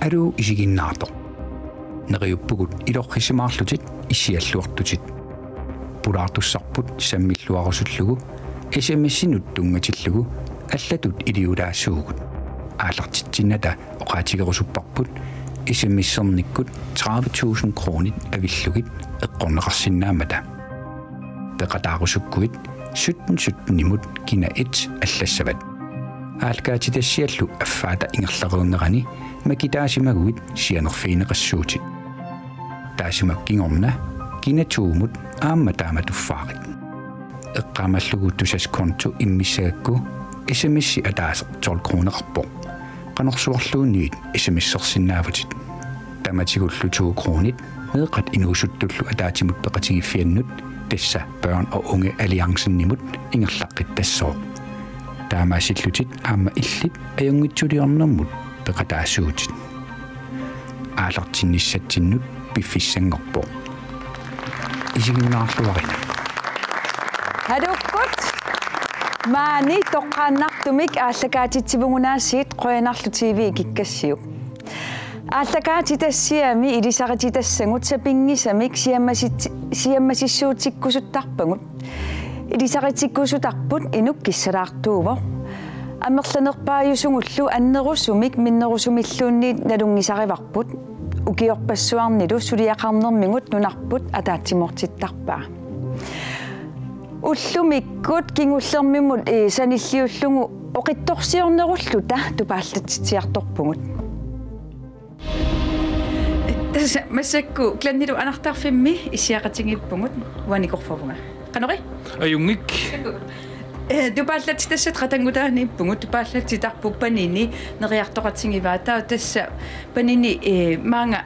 Aru isiginnaartoq. Neriuppugut ilorrisimaarlutit issialluartutit. Pulaartussarput sammilluarusullugu SMS-inut tungatillugu allatut iliulaassuugut. Aallartitsinata oqaatigerusupparput SMS-ernikkut 30.000 kronit avillugit eqqorneqarsinnaamata. Peqataarusukkuit 17 imut kina 1 allassavat. Aalkaatitassiallu affaata ingerlaruunnerani makitaasimaguit sianerfiineqassuutit. Taasimakkingorna kina 2 imut aammataamatuffaarit. Eqqaamalluguuttusas konto immissagakku SMS ataas 12 kronerarpoq. Qanorsuarluunniit SMS-ersinnaavutit. Tamatigullu 2 kronit meeqat inuusuttullu ataatimut peqatigiffiannut tassa børn og unge alliancennimut ingerlaqqittassoor. Taamaasillutit aamma illit ajungitsuliornermut peqataassuutit. Aalartinnissattinnut piffissanngorpoq. Isiginnaarluarina. Hadukkut maani toqqaannartumik aallakaatitsivungunaassiit qoyanarlu TV kikkassiup. Aallakaatitassiami ilisaqatitassangut sapingisamik siammasissuutikkusuttarpangut. Ilisaqatikkusutarput inuk kissalaartuuvo. Ammerlanerpaajusungullu annerusumik minnerusumilluunniit nalungisarivarput. Ukiorpassuarnilu suliaqarnermingut nunarput ataatsimortittarpaa. Ullumikkut kingullermimut sanilliullungu oqittorsiornerulluta tupaallatsitsiartorpungut. Tässä massakku klannilu anartarfimmi issiaqatingippungut uanikorforpunga. Qanori? Ajungik. Tupaallatsitassat qatangutaaniippungut tupaallatsitarpuppanini neriartoqatingivaata tassa panini maanga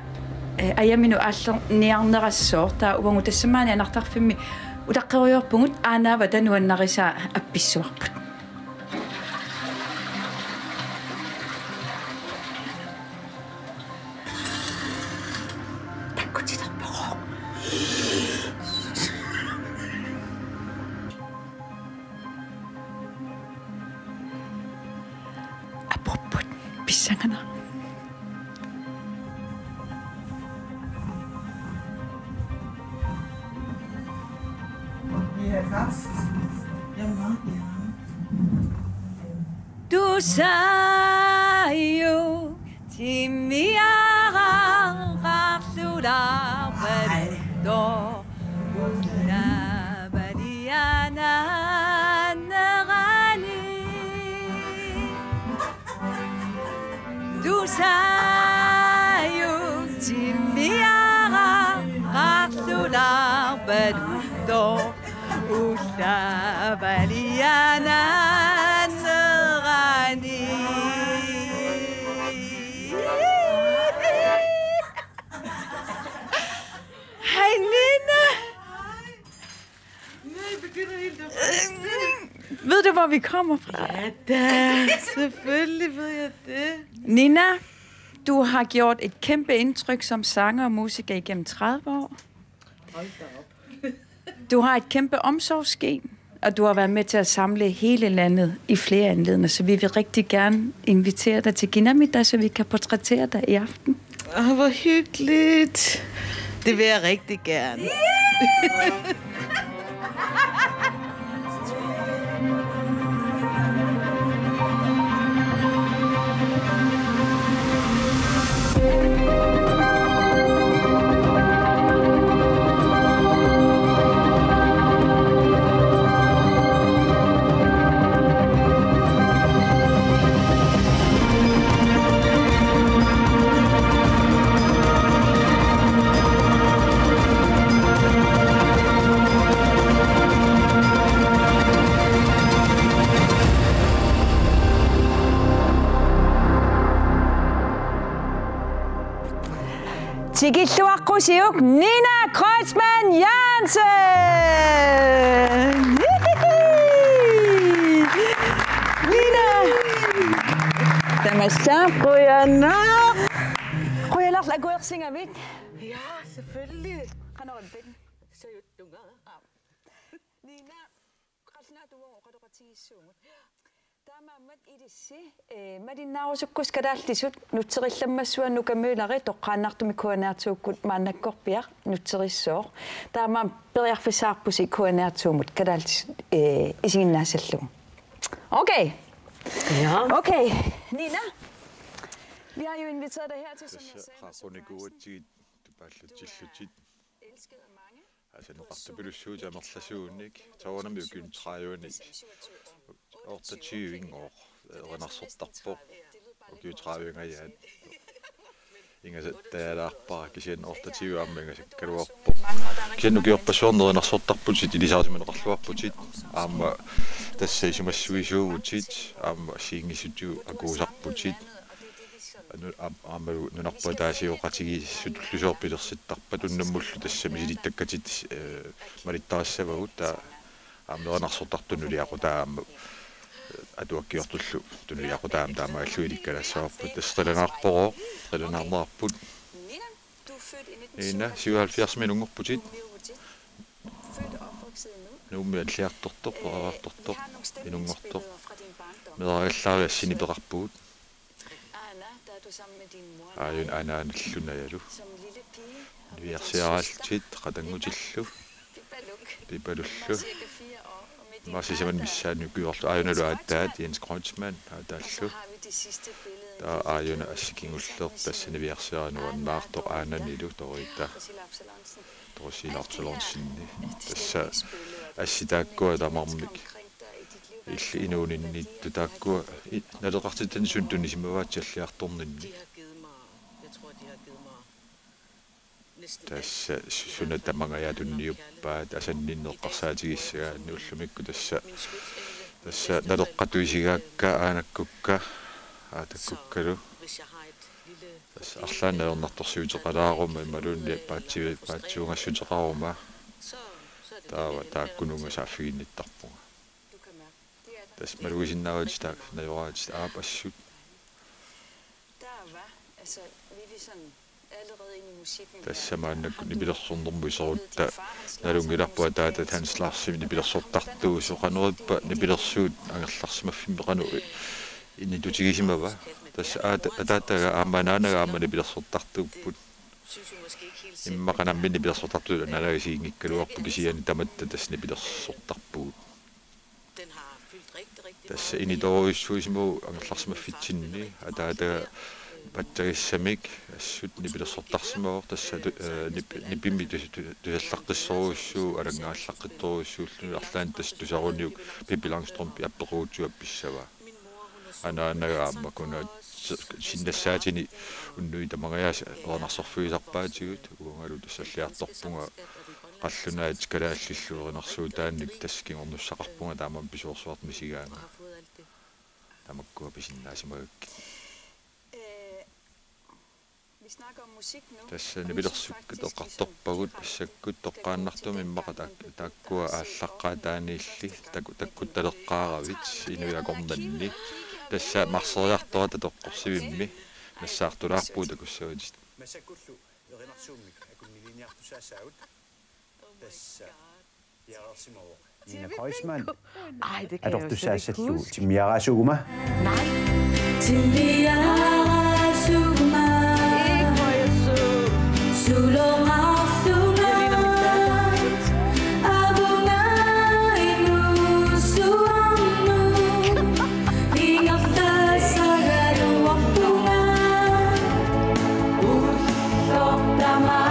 ajaminu aallerniarnerassoor taa uvangu tassamaani anartarfimmi utaqqeriorpungut aanaava tanuannarisaa appissuarput. Takkutitarpaqoq. Apoput pissangana. Du sayo timiaraqarlularpado unabaliana nerani Du sayo timiaraqarlularpado unabaliana Ved du, hvor vi kommer fra? Ja da, selvfølgelig ved jeg det. Nina, du har gjort et kæmpe indtryk som sanger og musiker igennem 30 år. Hold da op. Du har et kæmpe omsorgsgen, og du har været med til at samle hele landet i flere anledninger, så vi vil rigtig gerne invitere dig til Ginamida, så vi kan portrættere dig i aften. Hvor hyggeligt. Det vil jeg rigtig gerne. Tigilluaqqusiuk Nina Kreutzmann Jansen! Nina! Tamassaaq qoyanna! Qoyalarlaguersingamit? Ja, selvfølgelig. Qanoralpit sayuttunga. Nina, qalnaatuwa oqaluqatigissuugut. Madinnaarusukkus kadaallisut nutserillammassua nukamyulari toqqaannartumi kuaneartuukkut maannakkorpiaq nutserissoor taamaam periarfisaarpusi kuaneartuumut kadaallis isiginnaasallugu. Okay. Ja. Okay. Nina. Vi har jo inviteret dig her til, som jeg sagde, elskede mange. Altså nu rette belussuut ja merlasuunnik tawanami ukun traajuuni orta 20 år renarsortarpo ukun traajuunga ja inga settealaarpara kisian orta 20 amminga sikkaluarpo kisian ukiorpassuorner renarsortarputit ilisaartimeneqarluarputit aamma tassa isumassuisuugutit aamma siingissutu akuusarputit аммалу нунарпатаасиоқатиги сутуллусоорпилерситтарпа туннаммуллу тассами силиттаккатит малиттаассавагут таа аамнеранарсортартуннулиақутаама атуаккиортуллу туннулиақутаама таамааллуиликкалассаварпут тассаланаарпоо саланаарнаарпут ина 77 минунгорпутит нуумми аллиарторто параарторто инунгорто мерагаллаариассини пеқарпуут Ajun aina nallunajalu. Viarsiaraaltit qatangutилlu. Pipalullu. Maasisaman missaanu kyuorlu ajunalu aattaat Jens Kreutzmann aataallu. Ta ajuna assikingulleer tassani viarsiaranuannaartoq aananilu toriitta. Torsilaartulersinni. Tassa assitaakkua tamarmik. Illi inuuninniittu taakkua naleqartitan suntunisimawaatsalliartorninni. Tässä sunnatamangajaatunniuppaat asanninneqqarsaatigissaгаанни уллумикку tässä naleqqatuisigaakka aanakkukka aatakukkalu tässä арлааннаернарторсуутеқалаарумма ималуунни паатсуунгассутеқарuma тааккунунга сааффигинниттарпуга tässä maluisinnaavit najoraat aapassut tässä maannakku nipilersornermuiserutta nalungilarpua taatat Hans Larssimi nipilersortartuu soqanerippa nipilersuut angerlarsimaffimeqanu innitutigisimava tässä ataataga aamanaanaga aama nipilersortartuupput immaqanammi nipilersortartuu nalagisiingikkaluarpu kisiani tamatta tässä nipilersortarpuut tässä initoruissuisimu angerlarsimaffitsinni ataataga pattagissamik assut nipilersortarsimaor tassa nipimmi tusallaqqissoruussuu alangaallaqqittoruussuullu arlaan tass tusaruniuk Pippi Langstrump apperuutuappissava anaanaga aamma kuna sinnassaatini unnui tamagayaas ornarsorfuisarpaatigut uungalu tassalliartorpunga qallunaat kalaallissuurinarsuutaannik taskingornussaqarpunga taamam pisuorsuart misigaanga tamakkua pisinnaasimaakki tässä nipilersukku toqqartorpagut passakkut toqqaannartumi immaqa aallaqqaataaniilli takkutaleqqaaravit inuiakornanni tässä marseriartorata toqqorsivimmi nassaartulaarpuu takussuutit massakullu erinarsuummik akunniliniartusaasaut tässä jararsimawo Nina Kreutzmann. Ej, det kan jeg jo slet ikke huske. Timiarasuma. Nej. Timiarasuma. Ikke hvor jeg så. Sulorasuma. Abunga inusuanu. Ingaftasagaru wapunga. Ulloptama.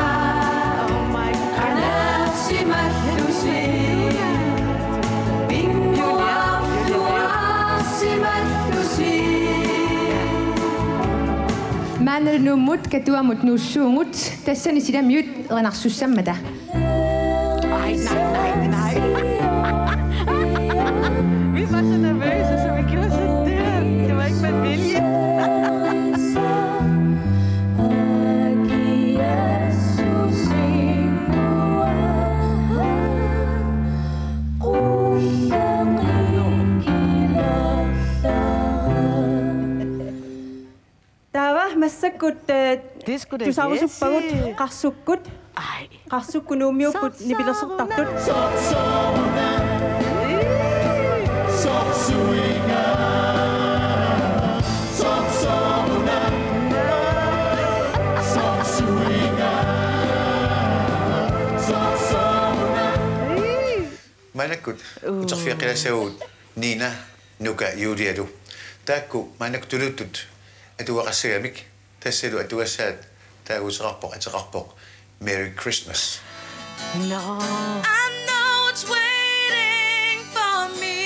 Oh my God. Anasimatlusi. Maanalunumut katuamut nuussuungut tassani silamiut renarsussammata. Nej. Vi var så nervøse, så vi gjorde sådan der. Det var ikke med vilje. Massakut tusarusuppagut qarsukkut qarsukkunuumiukkut nipilersortartut Manakut uterfiaqila saut Nina nuka Juliadu taakku manaktulutut atuaqassagamik tassalu atuassaat taaguserarpoq ateqarpoq Merry Christmas. No. I know it's waiting for me.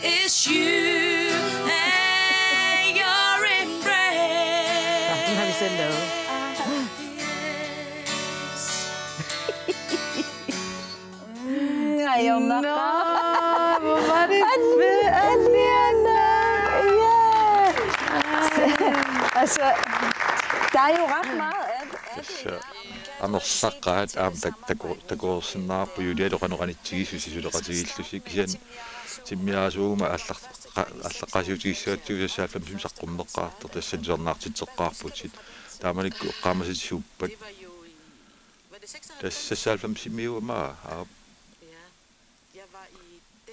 It's you and your embrace. Nu har vi selv lavet. Ej, Jonna. Nå, hvor var det fedt. Aliana. Ja. Altså, der er jo ret meget af det. Amersaqaat aam takorsinnaarpu julialoqanuqanitsigisusisulaqatigillusik sian simmiaasuuma allaqasiutigissuattuusassaallum saqqummeqqaartor tassansornaartitseqqaarputit taamanikku eqqaamasitsuuppat tassassaalfam simmiuama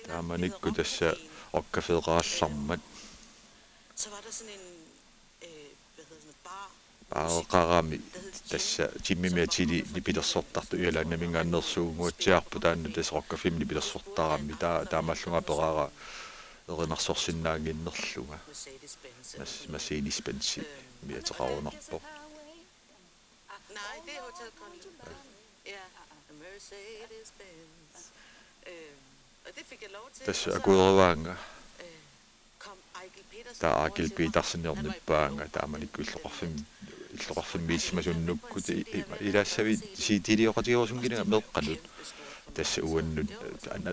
taamanikku tassa okkafeeqaarlarmat Qarami tässä timmimiatili lipilersortartu ualaannamingaannersuunguatsiarpu taanna tasrokkafim lipilersortarami taamallunga perara erinarsorsinnaanginnerluga Mercedes-Benz miateqarunarpo Nej, det er Hotel Continental. Ja, Mercedes-Benz. Og det fik jeg lov til. tässä akuervaanga Aakel Petersen-nernippaanga taamanikku иллоқарфиммииссимасуннукку илаассави сиитилиоқатигорсунгинага меққалут тасса уаннут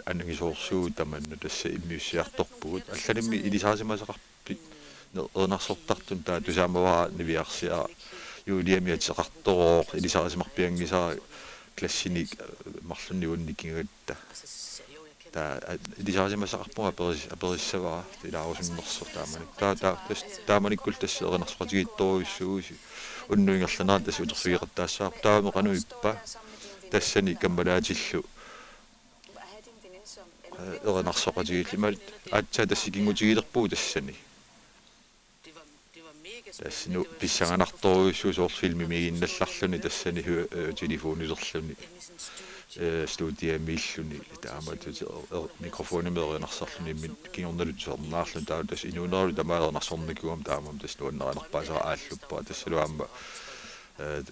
аннагисоорсуу таманну тасса иммиуссиарторпугут алланимми илисаасимасақарпит ернарсортартун таа тусаамаваа нивиарсиа юулиамиатеқартороо илисаасимарпиангисаа классиник марлунни уанникингатта таа илисаасимасақарпуга апериссаваа илаарусуннерсор тааманик тааманиккул тасса ернарсоқатигиитторуиссууси уннуингерланаа тасса утерфигертаассаа таамеқану иппа тассани камбалаатиллу ернарсоқатигииллималит аатсаа тассикингутигилерпуу тассани тассину писсаганарторуиссуу соорфилми мигинналларлуни тассани телефонилерлуни студиамиллуни таамат микрофонимеернарсарлуни мин кингорналутсернаарлун таа тас инуунералу тамаернарсорникуам таамам тас нуаннеранерпаасера ааллуппаа тассалуаама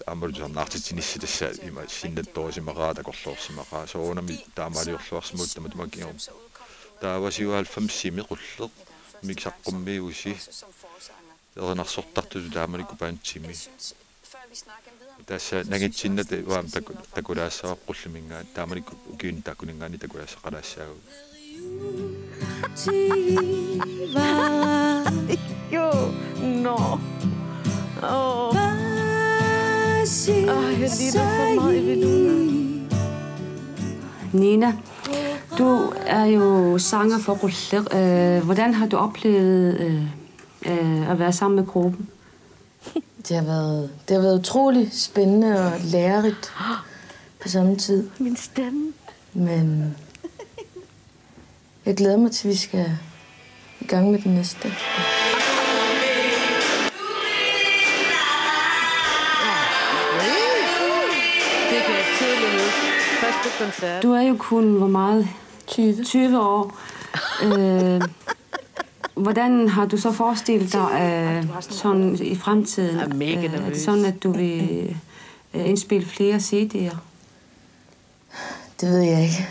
аммалусернаартитинисси тасса има синнатторисимақаа такорлуорсимақаа соонами таамаалиорлуарсимут таматумакингор таавасиуалфамсими қуллеқ миксаққуммиуси ернарсортартусу тааманикку паантсими tässä nagitsinnet vaam takulaassa qulluminga taamanikku ukiun takuningaani takulaassa qalaassaa Jo, no. Åh. Jeg lider så meget i Veluna. Nina, du er jo sanger for Ruller. Hvordan har du oplevet at være sammen med gruppen? Det har været utrolig spændende og lærerigt på samme tid. Min stemme. Men jeg glæder mig til, at vi skal i gang med den næste. Det kan jeg tydeligt huske. Første koncert. Du er jo kun, hvor meget? 20 år. Hvordan har du så forestillet dig sådan i fremtiden? Jeg er mega nervøs. Er det sådan, at du vil indspille flere CD'er? Det ved jeg ikke.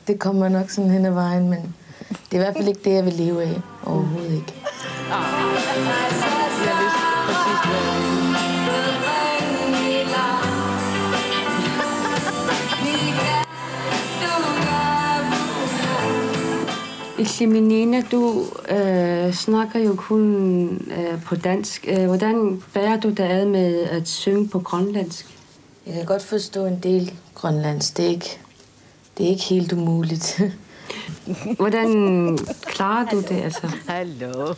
Det kommer nok sådan hen ad vejen, men det er i hvert fald ikke det, jeg vil leve af. Overhovedet ikke. Jeg vidste præcis, hvad Nina, du snakker jo kun på dansk. Hvordan bærer du dig ad med at synge på grønlandsk? Jeg kan godt forstå en del grønlandsk. Det er ikke helt umuligt. Hvordan klarer du det, altså? Hallo.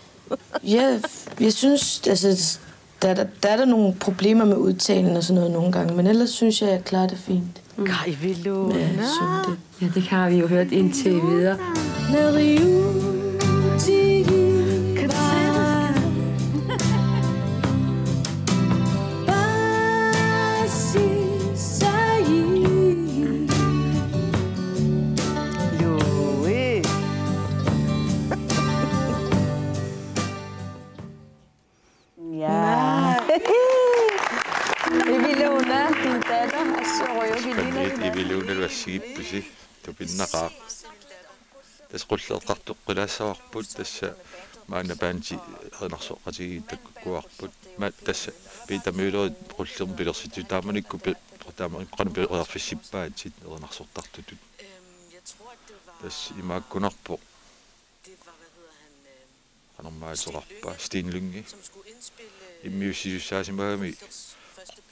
Ja, jeg synes, altså, der er nogle problemer med udtalen og sådan noget nogle gange, men ellers synes jeg klarer det fint. Kaj Veluna. Ja, det har vi jo hørt indtil videre. миллион алуассигиппуси тупиннақаа тас qulleeqartuqqilaassаварпут тасса маана паанти эрнарсоққатиги таккуарпут ма тасса питамиулерит qullerm пилерситу тааманикку таама qanu пилерфиссиппаатит эрнарсортартутут тас имааккунарпо qanarmaasоqarpa стинлунги иммиуссисуссаасимагами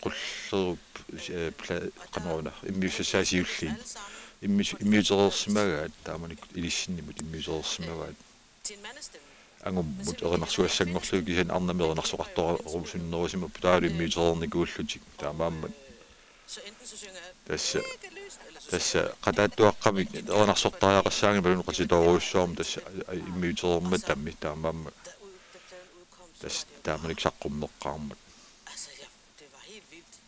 qullerup qanaruna иммиуссаасиуллиит иммиутерерсимагаат тааманик илиссиннимут иммиутерерсимагаат ангуммут эрнарсуассангорлуги кисан арнамернарсоқартоорусуннерусима путаалу иммиутерерникууллутик таамааммат тасса qataattuaqqamik ernarssortariaqassaangi palun qasitooruussuarm tassa immiuterermat tammi taamaamma tass taamanik saqqummeqqaarmat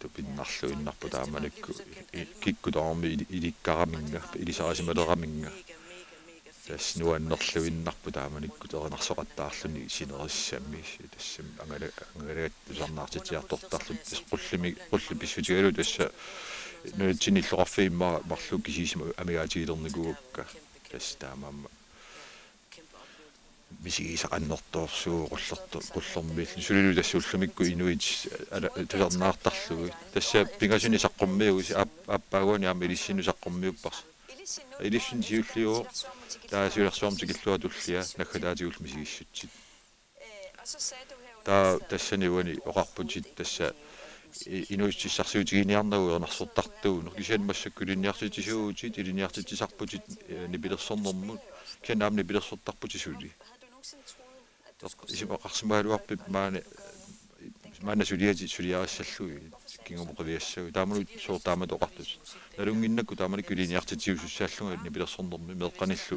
tupinnarlu innarpu taamanikku kikkutormi ilikkaramingga ilisarasimaleraminga tass nuannerluinnarpu taamanikku ernarssoqattaarluni sinerissammi tassam angalagat sarnaartitiartortarlut tass qullipissutigalu tassa nuutsinilloraffiimma marlukisiisima amigaatigilernikugukka tass taamaamma misigisaqannertoorsugu qullermiillu sulilu tassuullumikku inuit tusarnaartarlugu tassa pingasuni saqqummiugi appaaguani aama ilissinu saqqummiuppars ilissun siulliu taasuilersuarmtikillua tullia naggalaatiul misigissutsit tassaniuani oqarputit tassa inuitsissarsuutigiiniarnagu ernarssortartugu kisianmassakkulinniarsutisuutit iliniartitisarputit nipilersornermut kianaamni pilersortarputisuli isipaqarsimaaluarpip maana suliariassallugi kingomoqaviassagi taamanut soortaamat oqartut nalunginnakku taamanakku iliniartitiusussaallunga nipilersornermi meeqqanillu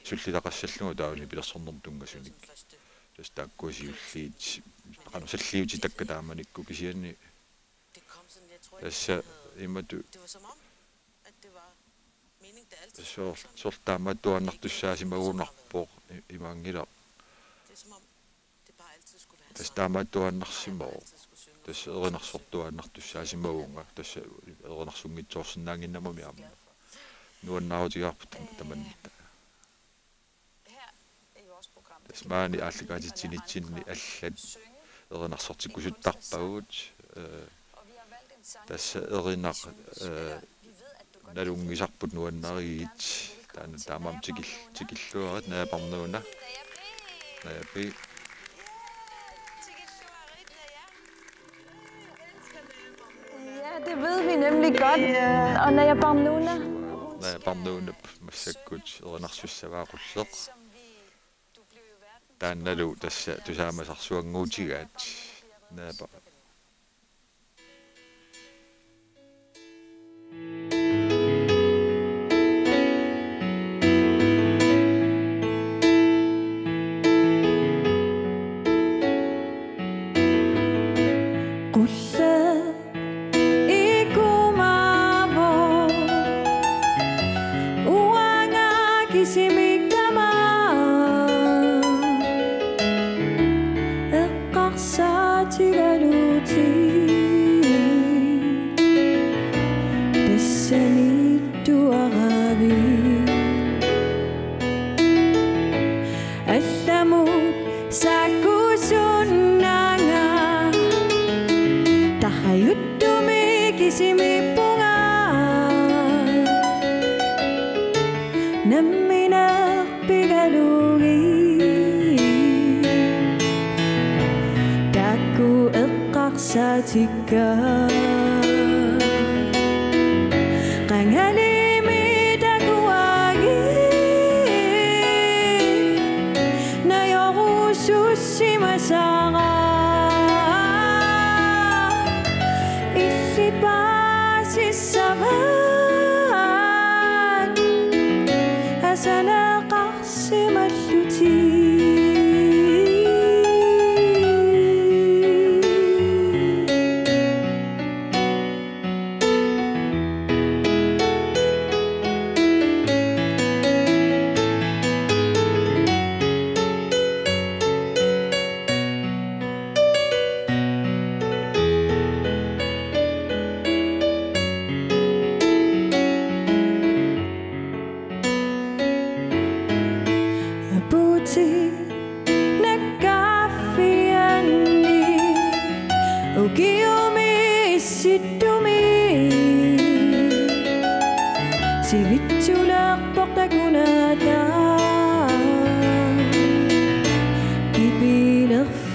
sullilaqassalluga tauni pilersornerm tungasunik tas taakkuasiulliit qanu takka taamanikku kisianni tassa imatu sortaamaattuannartussaasimaguunarpoq imaangila tas taamaattuannarsimoo tas erinarsortuannartussaasimaguunga tassa erinarsunngitsoorsinnaanginnamami aamma nuannaarutigaarput taman tas maani aalligaatitsinitsinni allat erinarsortikkusuttarpagut tassa erinaq nalungisarput nuannariit taana taamam tikilluarit naaparnuuna naapi Ja, det ved vi nemlig godt. Og når jeg barnuuna naaparnuunap massakkut erinarsussavaaqulleq taannalu tassa tusaamasarsuanguutigaat naapa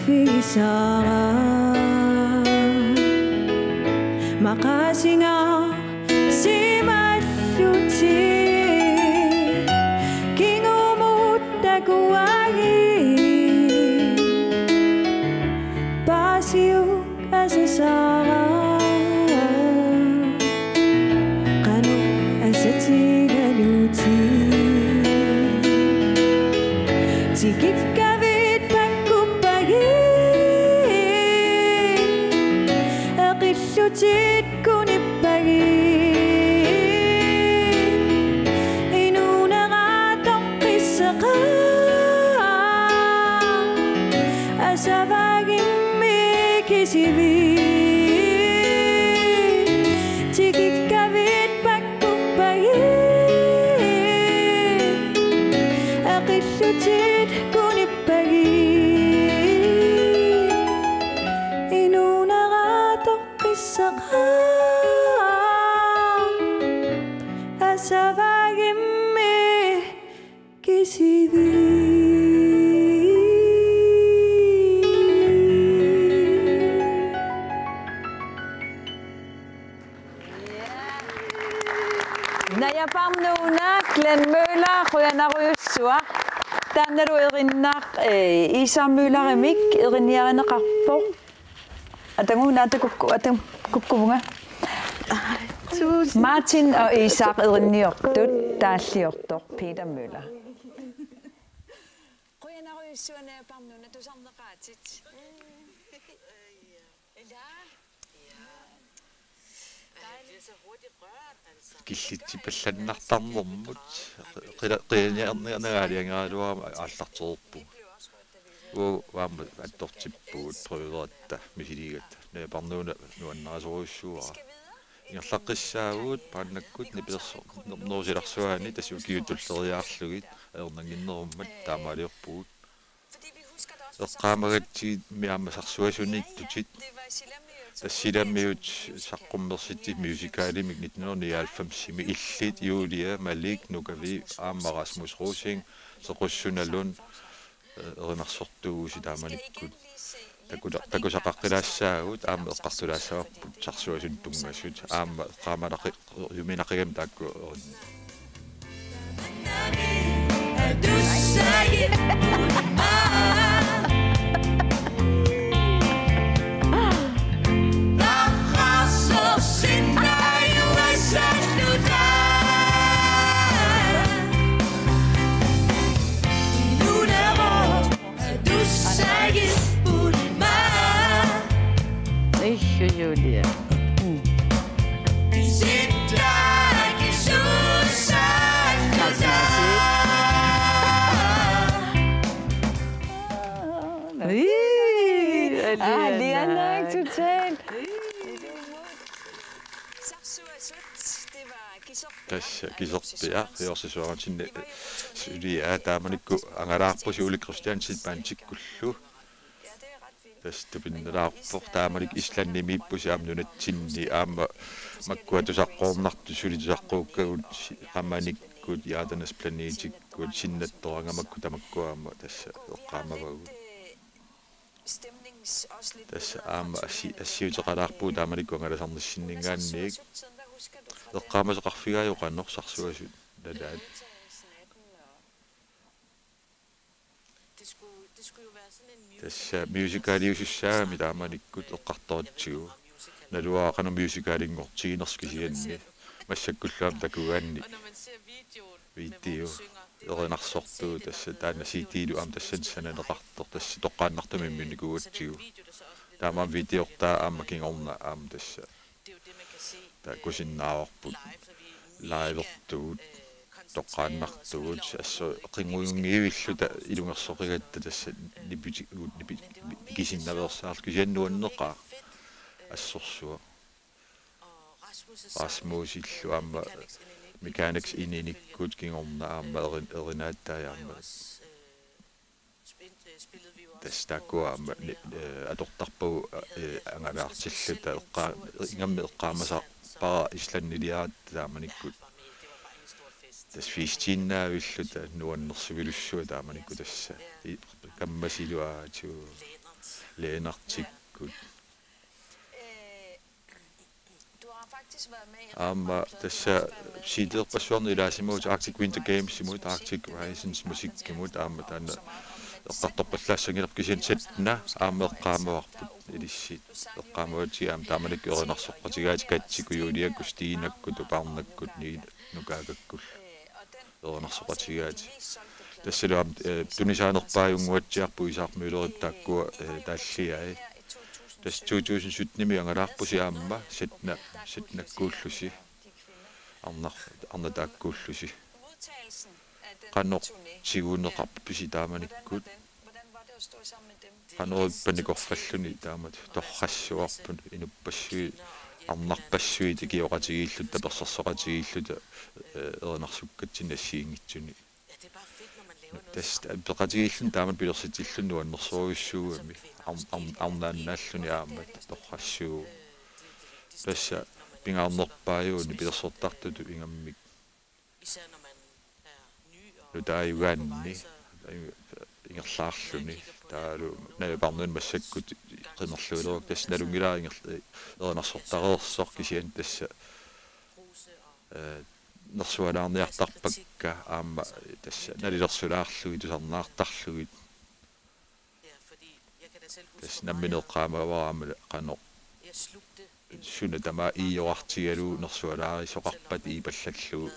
في سارة مقاسنا سيما الشوتي كينو متكواهي باسيو أسسارة قانو أستي غلوتي تيكي تكون البعيد إنونا غاتق السقام أسابق ميكي سيبي تيكي كابيت باكو بعيد أقشو تكون البعيد إنونا غاتق السقام أسابق ميكي سيبي Naja Pamnuna, Glenn Møller, Rønner Røsua, Danner du erinner Isa Møller Remik, erinnerende rapport. Atanguna atakukkuunga. Martin og Isak erinnertut taaliortor Peter Møller. Rønner Røsua Naja Pamnuna, du samler qatit. Killiti pallanartarnermut qianiarniarnagaaliangaaluaa aallartorpu uaama attortippuut prøveratta misiligatta naparnuuna nuannarasuruissuara ingerlaqqissaaguut paannakkut niperso norsilarsuaani tasukiutulleriaarlugit aernanginnerummat taamaaliorpuut eqqaamagatsiit miammasarsuasunittutit тассиламмиут саққуммерсити мюзикалимик 1999 илlit Julia Malik Nukavi Rasmus Rosing соқуссуналун еринарсортуугуси тааманиккут такусақаққилаассаагут аама эққартулаассаварпут сарсуасун тунгасут аама qaamалақи юминақигам таакку Julia. Liana totalt. Tässä kisortia jorsisuaran sinne syliä taamanikku angalaarpusi uli Christiansit pantikkullu tästä pinnalaarpor taamanik islannimippusi amnunatsinni aama makkuatusaqqornartu sulitusaqquukkagut qamanikkut yaatanas planeetikkut sinnattorangamakku tamakkuaama tässä eqqaamavagut tässä aama assiuteqalaarpuu taamanikku angalasarnissinningaanniik eqqaamaseqarfigaajoqannorsarsuasut dadaat tässä musicaliusissaami taamanikkut eqqartoritsigu naluaaqana musicalingortiginerskisianni массаккуллаам такугаанни видео еринарсортуу тасса таана ситилу ам тассан сананеқартор тасса тоққааннартуми муникуатсигу таамаам видеортаа ааммакингорна аам тасса таа кусиннааварпут лайвертуут тоққааннартугут ассо қингуйунгиивиллута илунгерсоқигатта тасса кисиннаверсаар кисианнуаннеқаа ассорсуа Rasmus illu amma mechanics ininikut kingorna amma erinaattaa tastakua amma atortarpu angalaartilluta ingammi eqqaamasa para islanniliaat taamanikkut tas 15-naavilluta nuannersivilussua taamanikku tassa kammasiluaatu leenartikkut amma tässä siiterpassuarni ilaasimuut Arctic Winter Games simut Arctic Horizons musikkimut amma tanna eqqartorpallaassangilerp kisian setna aameqqaamuarput ilissit eqqaamuati aam taamanik erinarsorpatigaati katsikuyuuliakkus tiinakkut uparnakkut nii nukaagakkull erinarsorpatigaati tassaluam tunisaanerpaajunguatsiarpu isaarmuilerip taakkua taalliai tas 2017 miangalaarpusi aamma setnakkuullusi arna taakkuullusi qanor siguunneqarpisi taamanikkut qanorippanikorfalluni taamat torrassuarpun inuppassuit arnarpassuit ikioqatigillut tapersersoqatigillut erinarsukkatsin assiingitsuni tästä peqatigillun taamat pilersitillunnu annersuuissuuami arnaannaalluni aamat torrassuu tässä pingaarnerpaajuuni pilersortartutu ingammik nutaayugaanni ingerlaarluni taalu naluparnun massakkut qinerluuleruк tässä nalungilaa erinarsortareersoq kisian tässä nersualaarniartarpakka aamma tässä nalilersulaarlugi tusarnaartarlugi tässä nammineqqaamavaraamma qanor suna tama iioartigalu nersualaarisoqarpat iipallallugu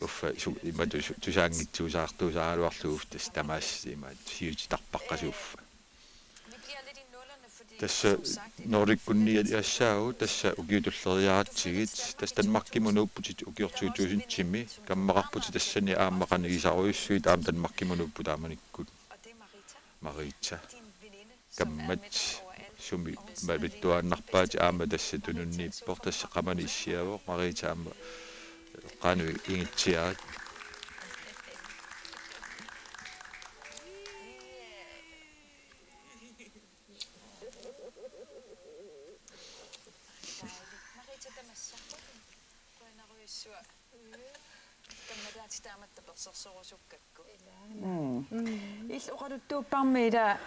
uffa ima tusaangitsuusaartuusaaluarlugu tässä tamaas ima siutitarpaqqasuuffa tässä Nordic-kunni yassaagu tässä ukiutulleriaatsigit tässä Danmarkimunuupputit ukiortuutuusintimmi kammaqarputi tassani aammaqanigisaruissuit aam Danmarkimunuuppu taamanikkut Marita kammat sumi mavittuaannarpaati aamma tässä tununniippor tässä qamani issiaavoq Marita aamma qaanu ingitsiaat Isuqaluttuupparmiila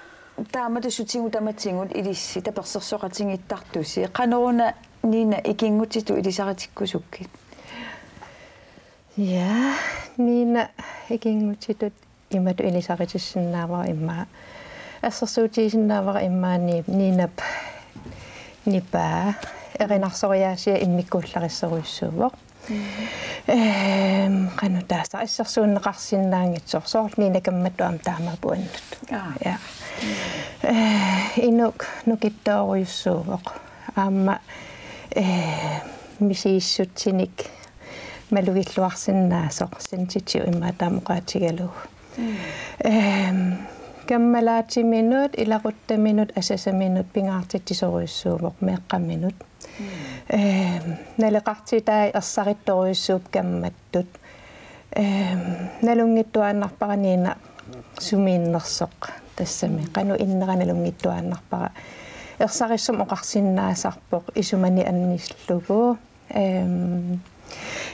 taamatusutingu tamatingut ilissi tapersersoqatingittartusi qanoruna niina ikingutitu ilisaritikkusukki ja niina ikingutitut imatu ilisaritissinnaavara imma assersuutiisinnaavara immaani niinap nipaa erinarsoryaasiа immikkuullarisseruissuuvoq qanutaasa assersuunneqarsinnaangitsorsoorl niina kammattuam taamapuannut ja inuk nukittooruyussuuvoq aamma misiissutsinik malugilluarsinnaasoq sensitiu imma taamoqaatigalugu kammalaati minut ilaqutta minut asasa minut pingaartittisoruissuuvoq meeqqaminut naleqartitai ersarittoruissuup kammattut nalungittuaannarparaniina sumiinnersoq tassami qanu inneranalungittuaannarpara ersarissum oqarsinnaasarpoq isumani annislugu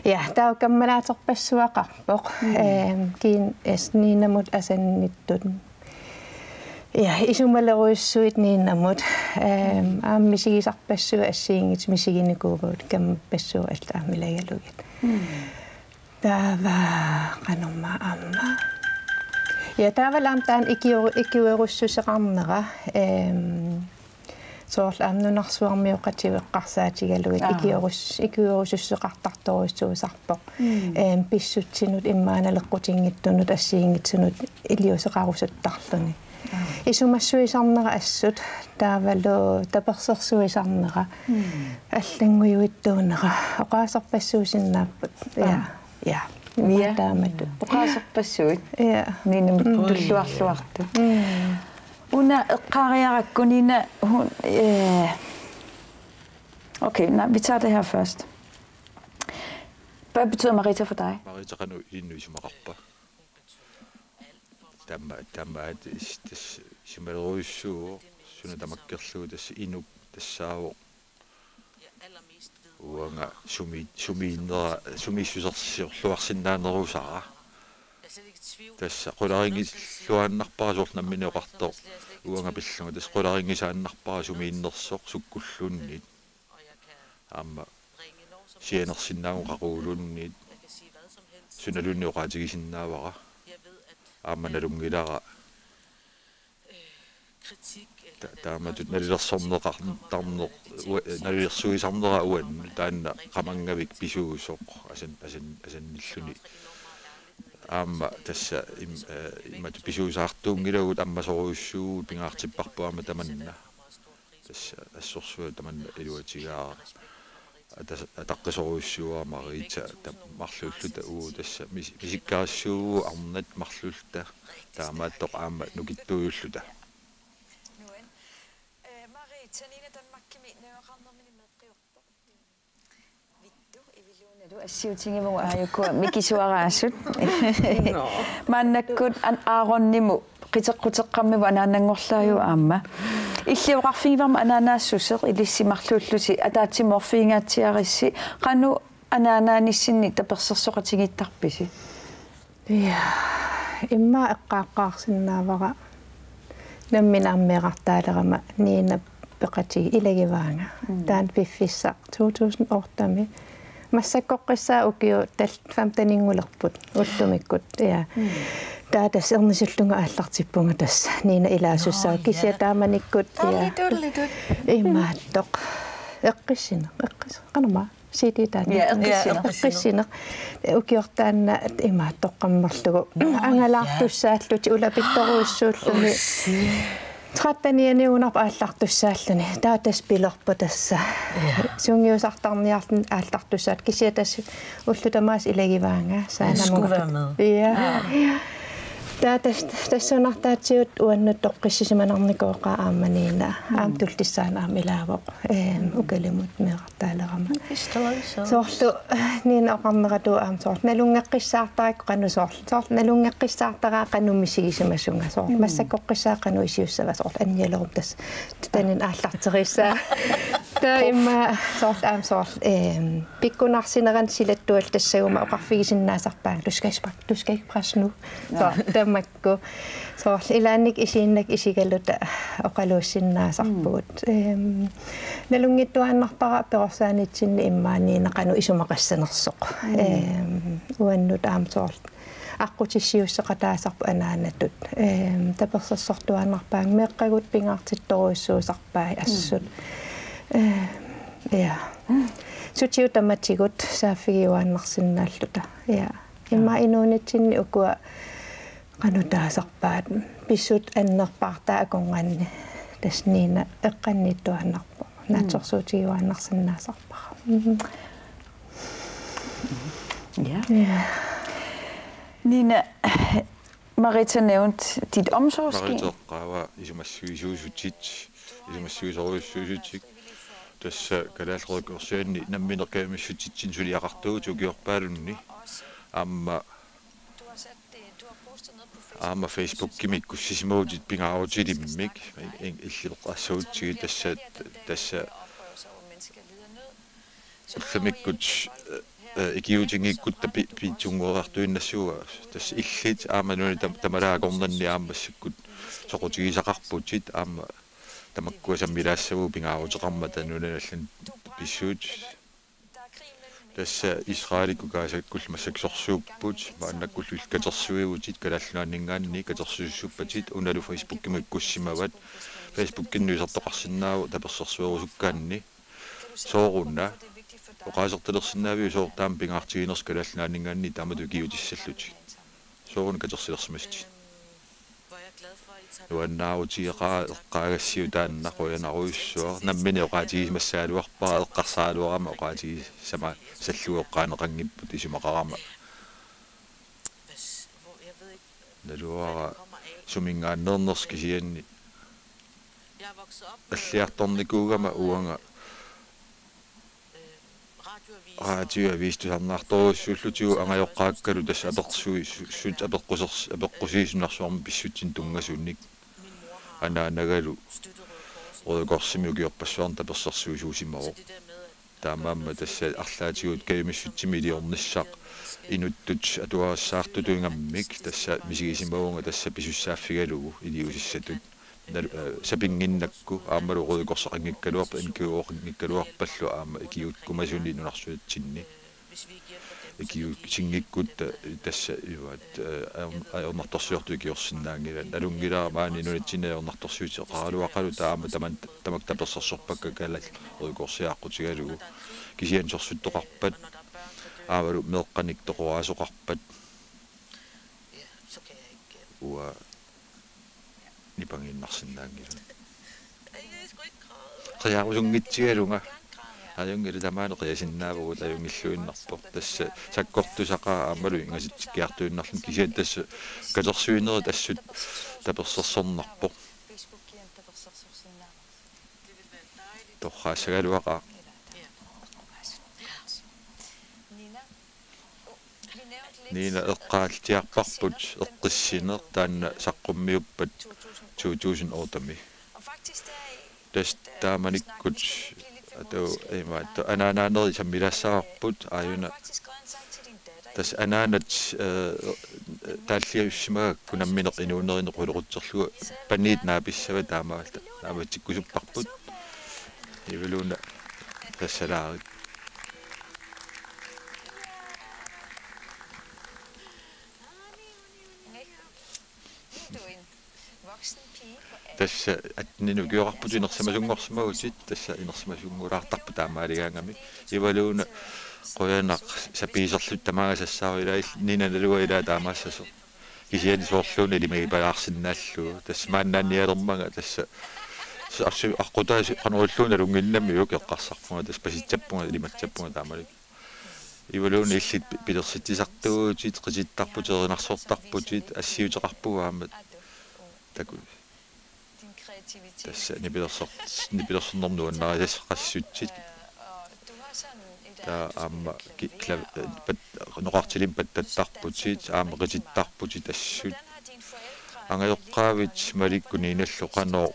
ja tau kammalaaterpassuaqarpoq kiin esniinamut asannittut ja isumaleruissuit niinnamut aamisigisarpassua assiingit misiginikuuvuut kammappassuа аллаамилагалугит таава канорма аама ja taavalantaan ikiuerussусеқарнера соорл аамнунарсуармиоқативеққарсаатигалугит икиуерусусеқартарторуссуусарпоқ писсутсинут иммааналеққутингиттунут ассиингитсунут илиусеқарусуттарлуни исумассуисарнера ассут таавалу таперсерсуисарнера аллангуйуиттуунера оqaасерпассуусиннааппут я таамату оqaасерпассуит нинам туллуарлуарту уна эққариараккунина окей, vi tager det her først. Hvad betyder Marita for dig? Marita kan nu innuisumararpa. Tämä this simaruissuu suna tamakkerluu tässä inu tassaavo uanga sumiinnera sumiissuserluarsinnaanerusara tässä qularingilluannarparasuur nammineoqartoq uanga pillunga tas qularingisaannarparasumiinnersoq sukkulluunniit aamma sianersinnaaguqaruulunniit sunalunniuqaatigisinnaavara aamma nalungilara taamatut nalilersorneqartarneq nalilersuisarnera uan taanna qamangavik pisuusoq asannilluni aamma tassa imatu pisuusaartuungilagut ammasoruussuut pingaartipparpuama tamanna tassa assorsuut tamanna iluatigaa ataqqisoruussuuamariita marlulluta uu tassa misikkaarsuugu arnat marlulta taamaattoq aamma nukittuujulluta Assiutingimu ayukua mikisuaraasut maannakkut aaronnimu qiteqqutеққармиву анаанангорлааю аама иллиоқарфигиварма анаанаассусеқ илиссимарлууллути атаатсиморфиингаатсиарисси қану анаанаанissинни таперсерсоқатигиттарписи я имма эққааққаарсиннаавара наммина аммеқартаалерама ниина пеқатиги илагиваанга таан пиффисса 2008 массаккоққиссаа укиу тал 15-нингулерпут уттумиккут я таатас эрнисуллунга ааллартиппунга тасса ниина илаасуссаа кисиа тааманиккут я имааттоқ эққиссина қанама сити таана эққиссина укиортаанна имааттоққаммерлугу ангалаартуссааллути улапитторуиссууллуни Trattanianiunarp ааллартуссааллуни таатас пилерпа тасса сунгиусартарниарлун ааллартуссаат кисиатас уллутамаас илагиваанга саанаму я таатас тассунартаатсиут уаннут тоққиссисиманарникооқа аамманиина аам тултиссаана амилаавоқ укалимут меқартаалерама соорлу ниина оқарнерату аам соор налунгеққиссаартарак қану соор налунгеққиссаартараа қануммисигисимасунга соор массаккоққиссаа қану исиуссава соор анниалерум тас танин ааллартериссаа таима соор аам соор пиккунарсинеран силаттуал тассагума оқарфигисиннаасарпаа тускайпрасну макку соор илааник исииннак исигалута оқалууссиннаасарпугут налунгиттуааннарпара персаанитсинни иммааниина қану исумақассанерсоқ уаннут аам соор аққутиссиуссеқатаасарпу анаанатут таперсерсортуааннарпаан меққагут пингаартитторуиссуусарпаа ассут я сутиутаматигут сааффигиуааннарсинааллута я имма инуунитсинни укуа qanutaasarpaat pissut annerpaartaa akunganni tasniina eqqanniittuannarpu naatsorsuutigiuannarsinnaasarpara ja Nina Marita nævnt dit omsorgsgen Marita isumassuisuusutit tässä kalaalroikorsuanni namminerkaamissutitsin suliaqartuutu ukiorpaalunni amma Aama Facebook kimikkussisimuutit pingaarutilimik illileqqassuutigi tassa ullamikkut ikiutingikkut piitsunguerartuinnassuga tassa illit aamanuni tamalaakornanni aammassakkut soqutigisaqarputit aama tamakkuasammilaassavu pingaarutеқармата нунallan pissuut tässä Israelikkukaasakkull massaksorsuupput maannakkullu katersuivutit kalaalluanningaanni katersuussuppatit unalu Facebook-kimikkussimavat Facebook-kinnuisertoqarsinnaavu tapersersuerusukkaanni soorunna oqaasertalersinnaaviu soortaam pingaartiginers kalaalluanningaanni taamatu kiutissalluti soorun katersilersimasti nuannaavutiiqaa eqqaagassiu taannaquyanaruissuar nammini oqaatigismassaaluarpaa eqqarsaaluarama oqaatigissama sallueqqaaneqangipput isumaqarama naluara sumingaannernerskisianni аллиарторникуугама уанга радиоавиистусарнаартуруссууллутигу ангайоққааккалу тасса аперсуи сут апеққусиисунарсуарми писсутсин тунгасунник анаанагалу орукорсимиукиорпассуарн таперсерсуисуусимаро таамаамма тасса арлаатигут каимиссутсими илиорниссақ inuttut atuassartutuingammik tassa misigisimauunga tassa pisussaaffigalugu iliusissatut sapinginnakku aammalu uruikorsaqangikkaluarpa inkiuoqingikkaluarpallu aama ikiutkumasuni nunarsuutsinni ikiusingikkut tassa ivat aornartorsiortu ikiorsinnaangila alungilaa maani nunitsinna aornartorsuuti qaaluaqalu taama tamak tapersersorpakka kalal uruikorsiaaqqutigalugu kisiansorsuttоqarpat aavalu meeqqaniktoqoraasoqarpat uа nipanginnarsinnaangila qiaarusungitsigalunga ajungila tamaanu qiasinnaavagu tajungilluinnarpoq tassa sakkortusaqaa aammalu ingasitkiartuinnarlun kisiat tassa kalersuineri tassut tapersersornarpoq torraassagaluaqaa Nina eqqaaltiarparput eqqissineq taanna saqqummiuppat 2008 tas taamanikkut atu imaattu anaanaaneri sammilassararput aayuna tas anaanat taalliussimaga kunammineq inuunerineq uluqutserlugu paniit naapissava taamaalta naamatsikkusupparput iviluuna tassalaarit tässä atninu kiorarput inersamasungorsumagutit tassa inersamasungulaartarpu taamaaligaangami ivaluuna qoyanaq sapiiserlut tamaagasassaarilail ninanaluga ilaa taamaassaso kisianisuorluuna ilimagipalaarsinnaallugu tassa maannaannialermaga tassa arsu aqutaasi qanuulluuna lunginnami ukeqqarsarpunga tassa pasitsappunga ilimatsappunga taamalik ivaluuna illit pilersittisartugutit qisittarput erinarsortarputit assiuteqarpugaammat taku tässä nipilersornornuannarias qassutsit ta aamma noqartilim pattattarputit aamma qisittarputit assut angayoqqaavit malikkuniinallu qanoo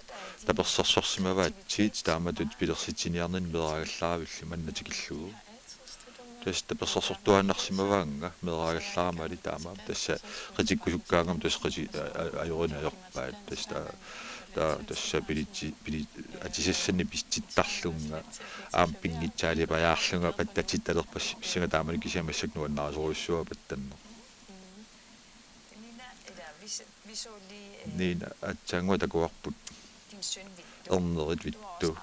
tapersersorsimavaatsit taamatut pilersitiniarnin meeragallaarvillu mannatikillugu tässä tapersersortuannarsimavaanga meeragallaarmali taamaam tässä qitikkusukkaangam tässä qisi ajorinaajorpaat tässä pili atisessanni pistittarlunga aampingitsaalipajaarlunga pattatsitalerpas singa taamani kisiamassak nuannaasorussua pattanno niin atsaangua takuarput ernerit vittu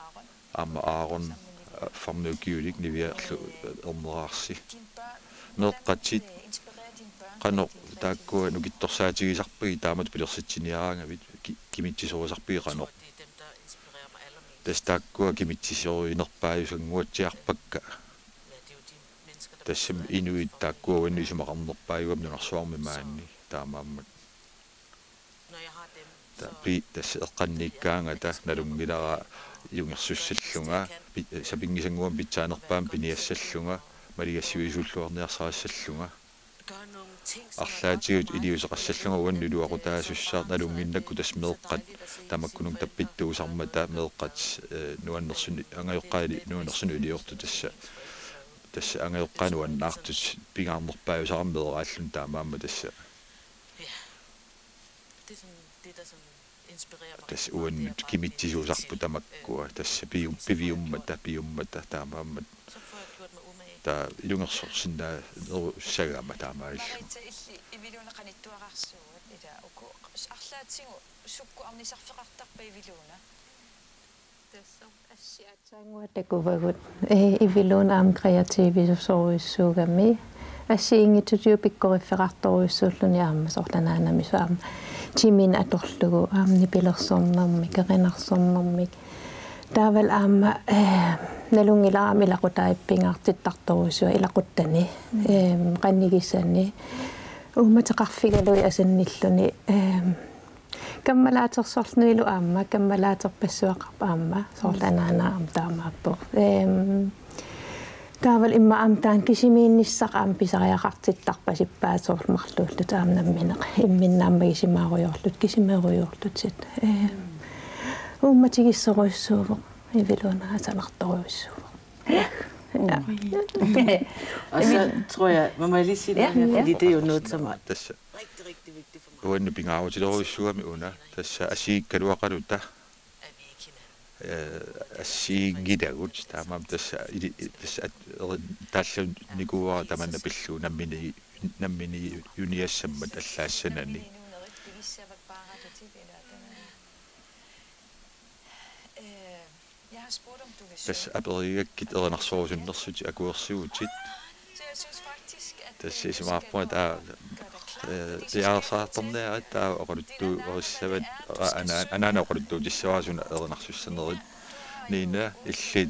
aama aaron farnukiulik niviarlu ernerarsi meeqqatsit qano taakkua nukittorsaatigisarpagi taamat pilersitsiniaraangavit kimittisorisarpigi qano tas taakkua kimittisoriinerpaayusanguatsiarpakka tassam inuit taakkua uanniisumaqarnerpaayuam nunarsuarmi maanni taamaammat tässä eqqanniikkaangata nalungilara iungersussallunga sapingisanguam pitsaanerpaam piniassallunga maligassiuisulluarniarsarassallunga арлаатигут илиусеқассаллунга уаннилуақутаасусsaa налунгиннакку тас меэққат тамаккунун таппиттуусарма таа меэққат нуаннерсуни ангайоққаали нуаннерсуни илиорту тасса ангайоққаanu аннаартус пигаарнерпааюсараммеэрааллун таамаама тасса тас уаннут кимиттисуусарпу тамаккуа тасса пиуммата таамаама та илунгерсорсиннаа сагаама таамааллу ивилуна каниттуарарсуут ита уку арлаатсигу сукку арнисарфеқартарпа ивилуна тасса ассиатсаангуатакуваgut ивилуна аам креативисусоруиссуугами ассиингитутиу пиккориффеқарторуиссууллуни ааммасорланаанами суаама тимин аторлугу аамни пилерсорнэрми керинарсорнэрмик таавал аама налунгилаами лақутаиппингаартиттарторусуа илақуттани қаннигиссани умматеқарфигалуи асанниллуни каммалаатерсорлнуилу аама каммалаатерпассуақарпа аама соорланаанаа таамааппо таавал имма аамтаан кисимиинниссақ аам писариақартиттарпа сиппаасоорлмарлууллу таамнамминеқ имминнааммагисимааруйорлут кисимеруйорлут сит умматигиссоруйссуувоқ ивилуна асанарторуиссуувоқ Og så tror jeg, man må lige sige noget her, fordi det er jo noget, som er rigtig vigtigt for mig. Uanset bingav til det år med under, der er sige kan du akkurat der. Sige gider ud, der man der er niveauer, der man er beslu, når man i universum med der sassenani. Das aber jeg gider nok så under så jeg går så tit. Det er så meget på der det er så der der og du og så ana og du det så sådan nok så sådan Nina illit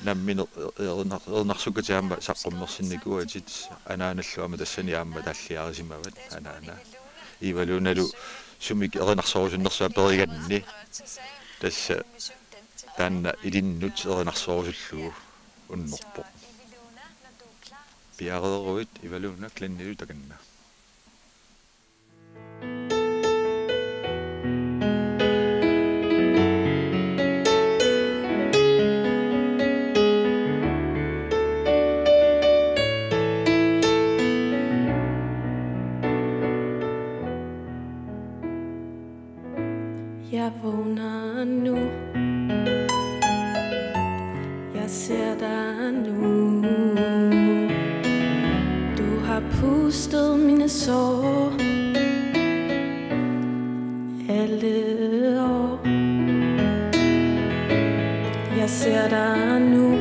nammin nok så kan jeg så kommer sådan ikke ud tit ana nalluama tassani amma talliarisimavat ana ivaluna du som ikke nok så sådan så bedre igen das Dan idin nyt nok så så unnoppo Bjerget i valuna klinde ud igen. Jeg vågner nu. Jeg ser dig nu. Du har pustet mine sår alle år. Jeg ser dig nu.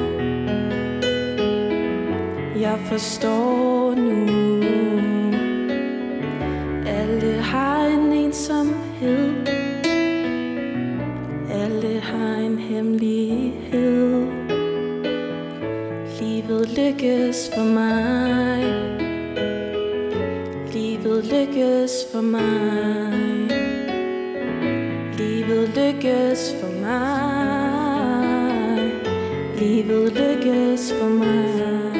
Jeg forstår nu. Alle har en ensomhed. Alle har en hemmelighed. Livet lykkes for mig. Livet lykkes for mig. Livet lykkes for mig. Livet lykkes for mig.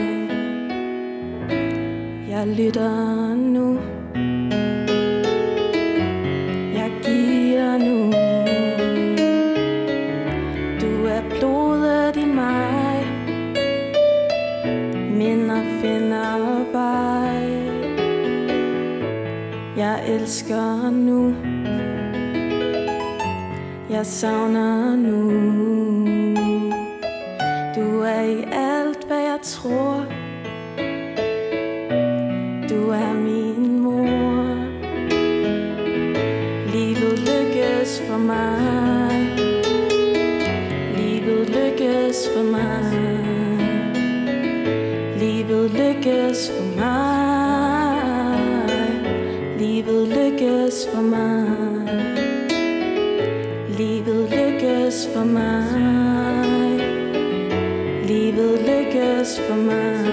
Jeg lytter nu. Jeg giver nu. Blodet i mig minder finder vej. Jeg elsker nu. Jeg savner nu. Du er i alt hvad jeg tror. Du er min mor. Livet lykkes for mig. Livet lykkes for mig. Livet lykkes for mig. Livet lykkes for mig. Livet lykkes for mig. Livet lykkes for mig.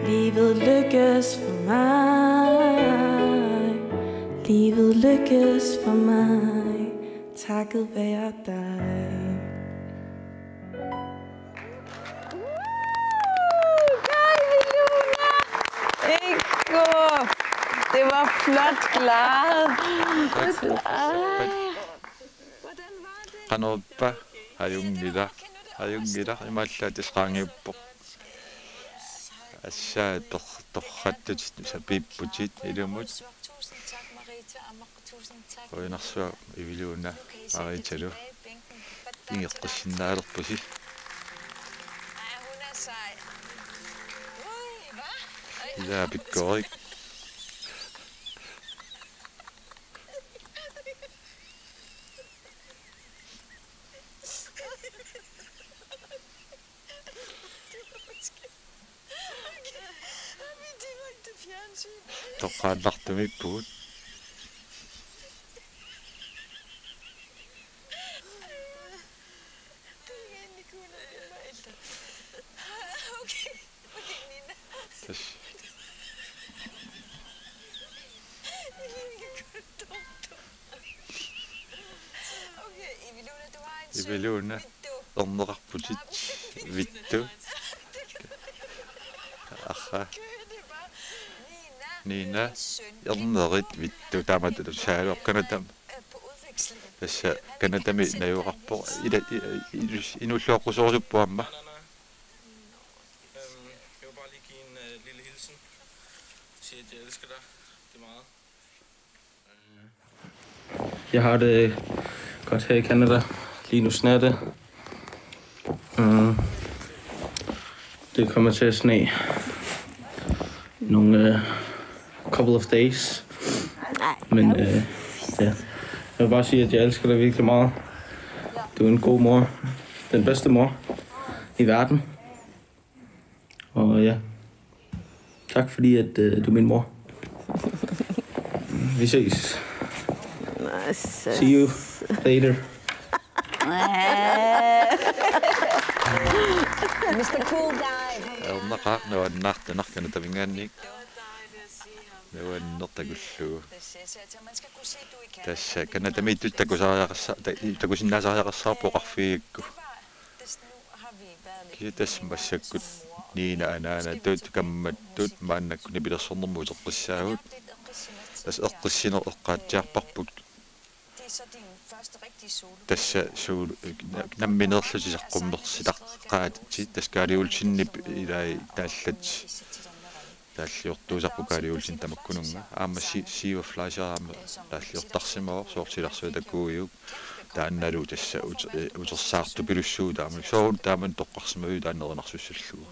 Livet lykkes for mig. Livet lykkes for mig. Takket være dig. Det var flot klaret. Kanoppa hayungida imallaatisqaangiuppoq assaa torrattit sapipputit ilumut oinarsua iviluuna aritalu ingeqqissinaalerpusi ila pikkorik toqqaallartumippugut Iviluna ornerarputit vittu aha Nina ornerit vittu tamatut saaluqqanatam tässä kanatami najuqarpo ila inullooqqusooruppuamma. Jeg har det godt her i Canada. Lige nu sner det. Det kommer til at sne nogle couple of days. Men ja, jeg vil bare sige, at jeg elsker dig virkelig meget. Du er en god mor. Den bedste mor i verden. Og ja, tak fordi at du er min mor. Vi ses. See you later. Mr. Cool Guy. Naqaarnawa nartanarkana tavingaannik. Nawan nertagullu. Tassa kanatami tuttakusaariaqassa takusinnaasariaqassaarpo qarfiigikku. Kitas massakkut niina anaana tut kammattut maannakku nipilersornermu uteqqissaagut. Tas eqqissiner eqqaatiarparput. Tässä suul namminerlusisaqqummersilaqqaat taskaaliulsinnip ilai taallat taalliortuusarpu kaaliulsin tamakkununga aamma siu flashaama taalliortarsimoo soortilarsuutakuuyuk taannalu tassa utersaartu pilussuu taamalik soorun taaman toqqarsimayu taannernersussullugu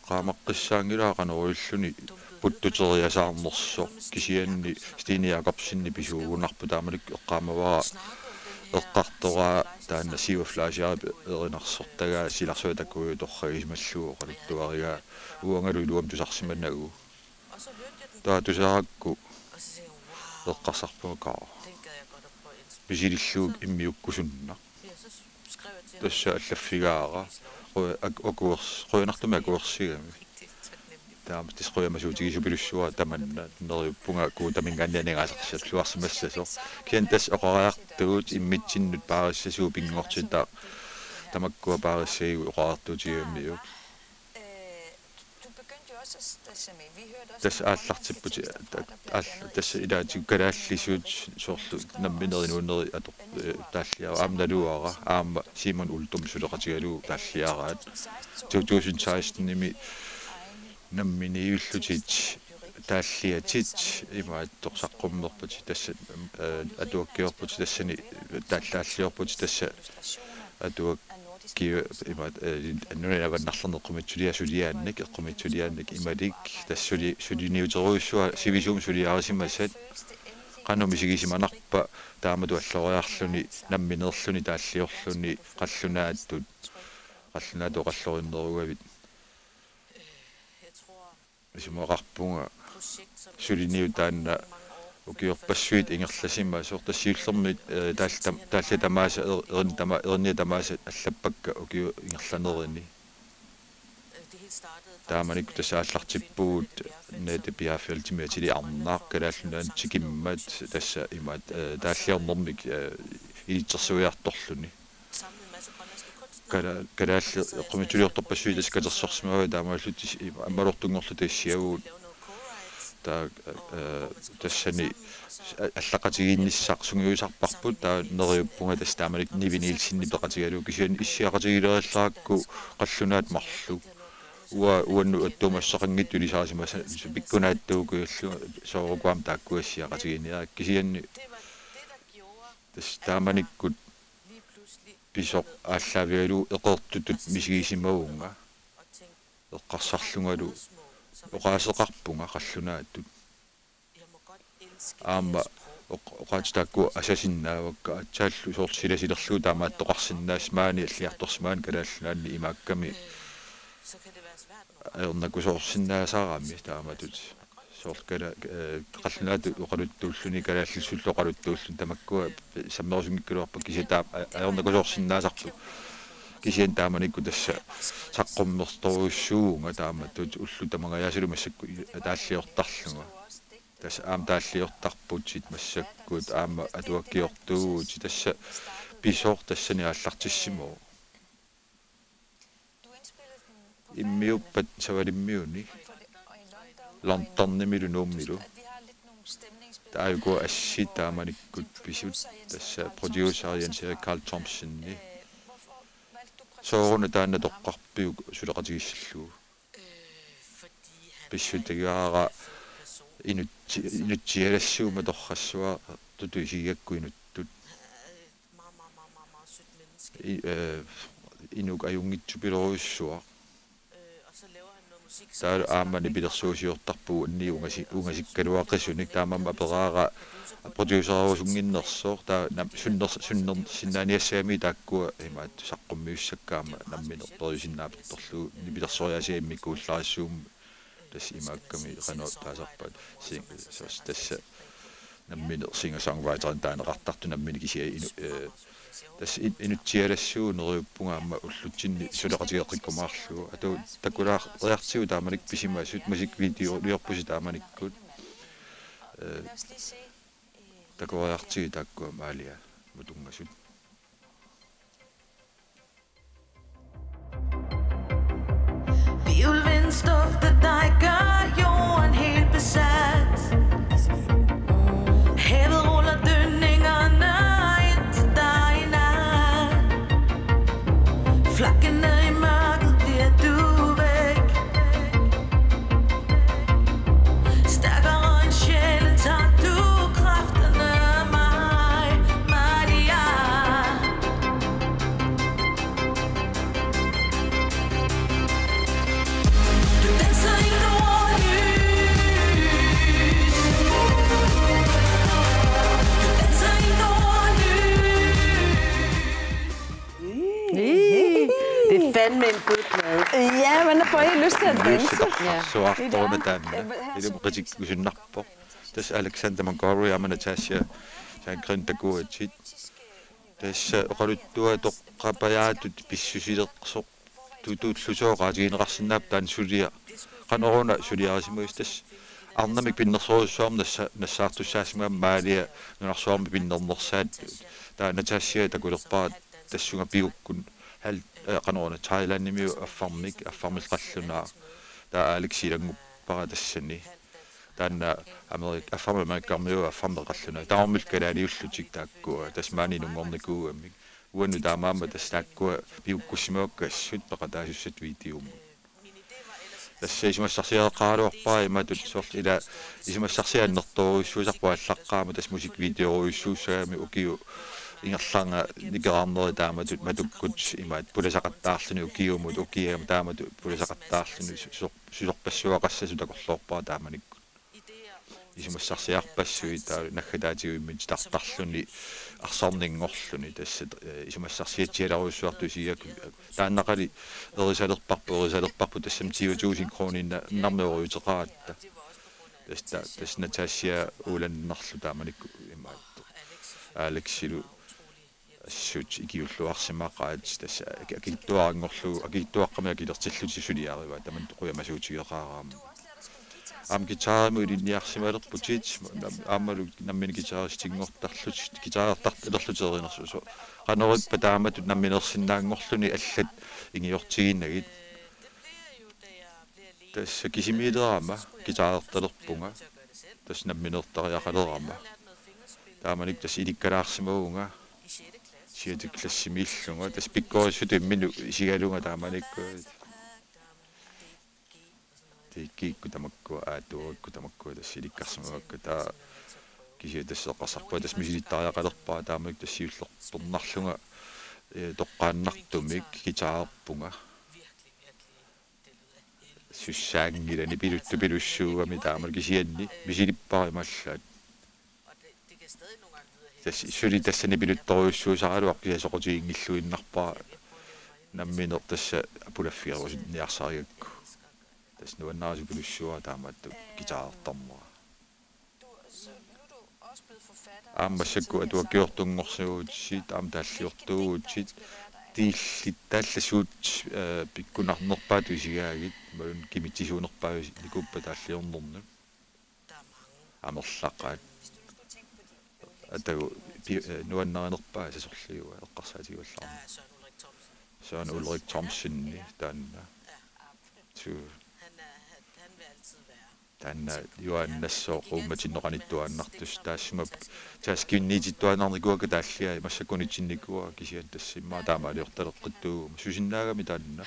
qaamaqqissaangilaqaneruilluni puttuteriasaarnerso kisianni stiniaqarpsinni pisuugunarpu taamalik eqqaamavara eqqartoraa taanna siu flashaap erinarsortagaa silarsuutakuuyu torragismallugu qalittuarigaa uangalu iluam tusarsimannagu taatusarakku eqqarsarpugaa pisililluug immiukkusunna tassa allaffigaara qoyanartuma kuersigami taamtis qoyamasuutigisupilissua tamanna neriuppunga kuutamingaannianigaasarsialluarsimassaso kiantas oqaraartuut immitsinnut paarissasuu pinngortitaa tamakkua paarissiigu oqaraartuutigammiuk tässä aallartipputi tässä idaati kalaallisuut soorlu namminerinuunneri atu taalliara aamnaluara aamma Simon Ultum suleqatigalu taalliaraat 2016 nimi namminiullutit taalliatit imaat torsaqqummerputi tässä atuakkiorputi tassani taallaalliorputi tässä atuak imaat annunavannarlerneqqumitsuliasuliaannik eqqumitsuliaannik imalik tassuli suliniuteruussua sivisuum suliarisimassat qanumisigisimанарпа таамату аллориарлүни намминерлүни тааллиорлүни қаллунааttut қаллунаату қаллориннеругавит исумоқарпунга сулиниу таанна укиорпассуит ингерласимма соортассиуллермит тааллатамааса ерниатамааса аллаппакка укиу ингерланерини тааманик тасааллартиппуут нете пиафиалтимиатили арнаақ калааллунаан тикиммат тасса имаат тааллиарнэрмик илитсерсуиарторлуни калаалли эққумитулиорторпассуи таскатерсорсимава таамааллути аммалортунгорлу тассиагуут таа тассани аллақатигиинниссаақ сунгиусарпарпут таа нериуппунга тас тааманик нивинилсинни пеқатигалу кисиан иссиақатигилериллаакку қаллунаат марлу уанну аттумассақангит тулисаасимаса пиккунааттуугуаллу соорукуам тааккуассиақатигиниаа кисианни тас тааманиккут писоқ ааллаавиалу эқертутут мисигисимавунга эққарсарлунгалу оqaасеқарпунга қаллунааттут аама оqaатитаакку асасиннаавакка атсааллу соорсиласилерлуу таамааттоқарсиннаас маани аллиарторсмаан калааллунаанни имаакками аернакусоорсиннаасаарами тааматут сооркала қаллунаату оқалуттууллуни калааллиссуллоқалуттууллун тамаккуа саммерусунгиккулуарпа киситаа аернакусоорсиннаасарту кисиан тааманикку тасса саққуммерторуссуунга тааматут уллу тамагаяасилу массакку тааллиортарлунга тасса аам тааллиортарпутсит массаккут аама атуаккиортуути тасса писоор тассани ааллартиссимоо иммиуппат савалиммиуни Londonnimilu nuummilu taajuku assi taamanikkut pisut tassa producer Jens Erik Carl Thomsen-ni sooruna taanna toqqarpiu suleqatigissallugu pissutigaara inutialassuuma torrassua tutuisigiakku inuttut inuk ajungitsupiloruissua taa aamani pilersuusiortarpu anni ungasikkaluaqisunik taamamma peraara produceruusunginnersoor taa sunnaaniassami taakkua imaat saqqummiussakkaama namminertoriusinnaapertorlu nipilersoriasiammikkuullarissuum tas imaakkami qano taasarpaat tassa namminer singer songwriter taaneqartartu nammini kisia tas inutialassuun neriuppungaamma ullutsinni suleqatigeqqikkumaarlugu atu takulaariartiu taamanik pisimaasut musikvideo liorpusi taamanikkut takulaariartiu taakkua maalia mutungasut Violven stofter dig gør jorden helt besat. Havet ruller dønningerne ind til dig i nat. Flakkende i mørket bliver du væk. Stærkere end sjælen tager du kræfterne af mig, Maria. Du danser i nordlys. Du danser i nordlys. Det er fandme en fed plade. Ja, men får I lyst til at danse? så artorna taanna ilum qitikkusinnarpo tas Alexander Montgomery ama Natasha sankrintakuatsit tas oqaluttua toqqapayaatut pissusileqsoq tutuullusoqaatigineqarsinnaap taan sulia qanoruna suliarisimuis tas arnamik pinnersoruussuarm nassaartussaasimaam maalia nunarsuarmi pinnernersaat taa Natasha takulerpaat tassunga piukkun hal qanoruna Thailandimiu affarmilqallunaa taa Alexilanguppara tassani taanna affarmamaakarmiu affarmeqallunaa taarmilkalaaniullutik taakkua tasmaani nungornikuuammik uannu taamaama tastaakkua piukkussimuakkassut paqataasussat videomu tassa isumassarsiaqaaluarpaa imatut soorl ila isumassarsiannertoruissuusarpuallaqqaama tas musikvideoruissuussaami ukiu ingerlanga nigerarneri taamatut matukkut imaat pulasaqattaarluni ukiumut ukiam taamatut pulasaqattaarluni susorpassuaqassasut takorloorpaa taamanikkut isumassarsiarpassui taa naggataatiuimmit tartarluni arsorningorluni tassa isumassarsiatialaruissuartusiak taannaqali erisalerparpu tassam 10,000 kroninna narmeoruuteqaatta tas Natasha ulannerlu taamanikku imaat Alexilu assut ikiulluarsimaqaat tassa akittuaqqami akilertilluti suliariva taman toquyamasuutigeqaaraam am gitaarimu ilinniarsimalerputit aammalu nammini gitaaristingortarlut gitaartartalerluterinersuso qanorippa taamatut namminersinnaangorluni allat ingiortiginnagit tassa kisimiileraama gitaarertalerpunga tas namminertariaqalerama taamanik tas ilikkalaarsimuunga siatiklassimillunga tas pikkorissutu imminu isigalunga taamanikku tikkiikku tamakkua aatuurikku tamakkua tas ilikkarsimuakka taa kisia tasseqarsarpua tas misilittariaqalerpaa taamanik tas siullertornarlunga toqqaannartumik gitaarpunga sussaangilani piluttupilussuugami taamanik isianni misilipparimallaat tas suli tassani piluttoriussuusaraluaqqiasoqutiingilluinnarpaa namminer tassa apulaffiarusut niarsariakku tas nuannaarisupilussua taamattu gitaartarmua aammassakku atuakkiortungorsuutsit aam taalliortuutsit tiillitaallassuut pikkunarnerpaatu isigaagit malun kimitisuunerpaa nikuppa taalliornernu amerlaqaat atagu nuannarinerpaa sasorliua eqqarsaatiguallarma Søren Ulrik Thomsen taanna tu Tanna juannassoo quumatinnoqanittuannartus taassumap taaskiunniitittuanarnikuaka taallia massakunitinnikua kisian tassimmaa taamaaliortaleqqittuu susinnaagami taanna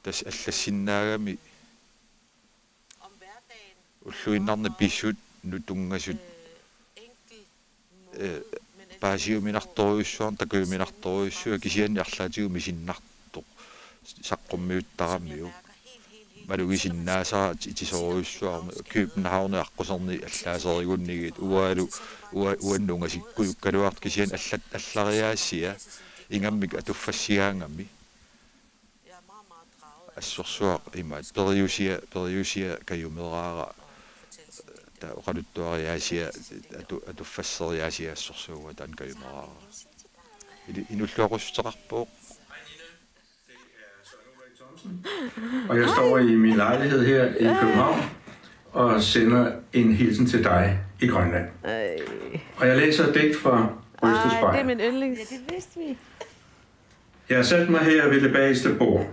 tas allassinnаагami уллуиннарна писсут нутунгасут паасиуминарторуйссуар такууминарторуйссуа кисианни арлаатигу мисиннартоқ саққуммиуттараммиу малугисиннаасаа итисоруйссуарми кюпнахаорни аққусерни аллаасеригуннигит уаннунгасикку юккалуарт кисиан аллариаассия ингаммик атуффассигаангамми ассорсуақ имаат периусия каюмераара та оқалуттуариаасия атуффассериаасия ассорсууга таан каюмераара инуллуақуссутеқарпоо. Og jeg står i min lejlighed her i København og sender en hilsen til dig i Grønland. Og jeg læser et digt fra Rystespejl. Det er min yndlings. Ja, det vidste vi. Jeg har sat mig her ved det bageste bord.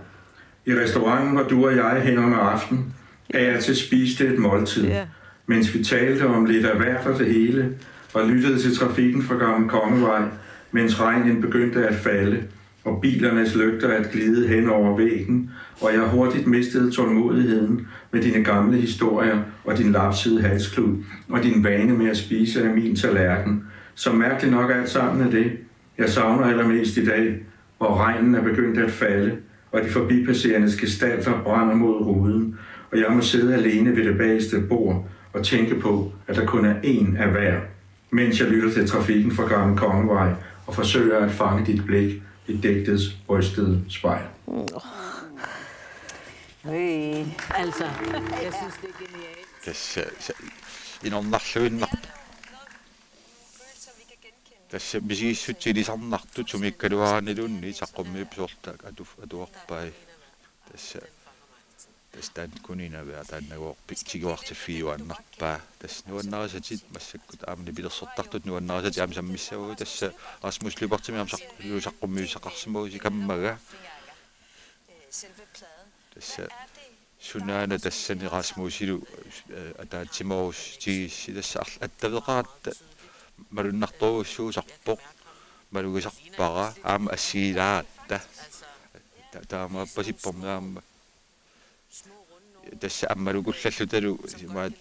I restauranten, hvor du og jeg hen under aften, er jeg til spiste et måltid. Mens vi talte om lidt af hvert og det hele, og lyttede til trafikken fra Gamle Kongevej, mens regnen begyndte at falde, og bilernes lygter at glide hen over væggen, og jeg hurtigt mistede tålmodigheden med dine gamle historier og din lapsede halsklud, og din vane med at spise af min tallerken. Så mærkeligt nok alt sammen er det, jeg savner allermest i dag, hvor regnen er begyndt at falde, og de forbipasserendes gestalter brænder mod ruden, og jeg må sidde alene ved det bageste bord og tænke på, at der kun er én af hver, mens jeg lytter til trafikken fra Gamle Kongevej og forsøger at fange dit blik i digtets rystede spejl. Altså, jeg synes, det er genialt. Inornarluinnar tässä misissuttilisarnartut sumikkaluaranilunni saqqummiipsuorta atuarpai tässä tan kuninavea tannaguorpik tiguartiffiuannarpaa tässä nuannarisatit massakkut aamni pilersortartut nuannarisatit aamsammissagu tässä Rasmus Lybertimi saqqummiusaqarsimuusi kammaga tässä sunaana tassani Rasmusilu ataatsimorus tigissi tässä attaveqaratta malunnartoruussuusarpoq malugisarpara aama assiilaatta taama pasippornaamma tässä ammalukullallutalu maat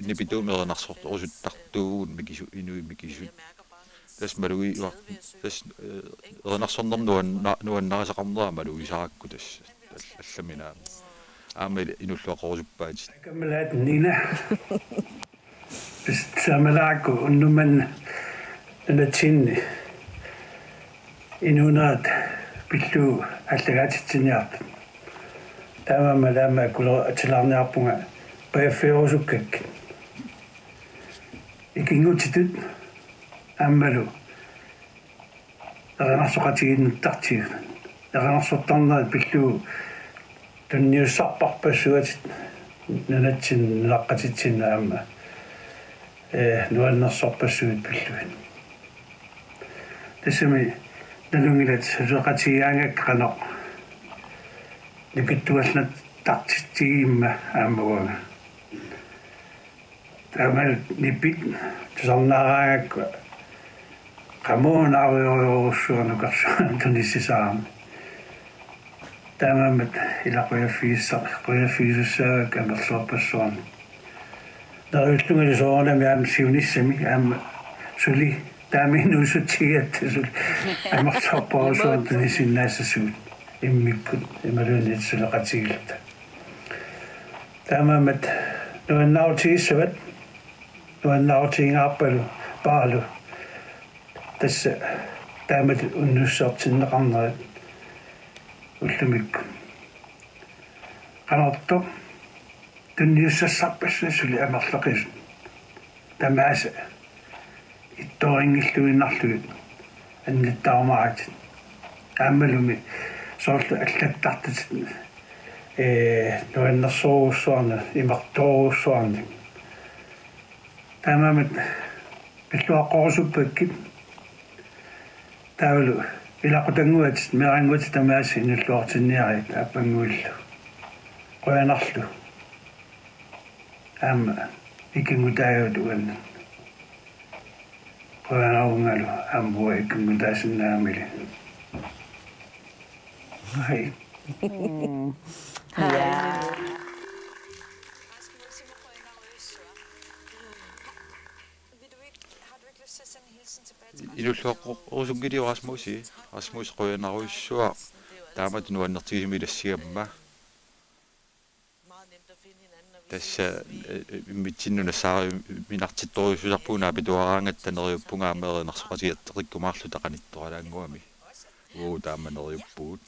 nipituumerenarsortu orusuttartuugun mikisu inui mikisut tässä malui tässä renarsornerm nuannarasaqarnera malugisarakku tässä алламина аамал инуллуақорусуппаати камалаат нина бис самалааку уннуман нанатсинни инунаат пиллу аллагаатитсиниарт таамамалаама кулер атилаарниарпунга паффеорусуккак икингутитут аамалу аранарсоқатигиннуттартиг аранарсортарнерат пиллу tunniussarparpassuatit nanatsin naqqatitsinnaamma nuannersorpassuut pilluin tassami nalungilat suqatigaangak qanoq nikittualnat tartittigiimma aammaguanga tamal nipit tusarnaaraangakku qamuunaaruyorussuarnukarsuan tunisisaarmi tamamat ilaquyafiissaaga kamersorpassuarni narullungalisuornami aam siunissami aam suli taaminuusutigattasul amersorporusuartuni sinnaasasuut immikkut imaluunit suleqatigillata tamamat nuannautigissavat nuannautigingaarpalu paalu tassa taamat unnussortinneqarnerat ultimik qanortu tunniussassarpassuusuli amerlaqis tamaasa ittoringilluinnarluit annittaarumarat aammalumi soorlu allattartat nuannersoruussuarna imartoruussuarni tamamat pilluaqorusuppakki taulu ilaqutanguat merangut tamaasi inulluartinniarit appanguillu qoyanarlu ikingutaajuutuanna qoyanaungalu ambua ikingutaasinnaamili hai Ilulluaqorusungili Rasmus qoyanaruissua taamat nuannertigisimilassigamma tässä mittinnuna saari minartittoriususarpuunaa pituaraangattaneriuppungaamerinarsoqasiatteqikkumaarlu taqanittoralaanguami taammaneriuppuut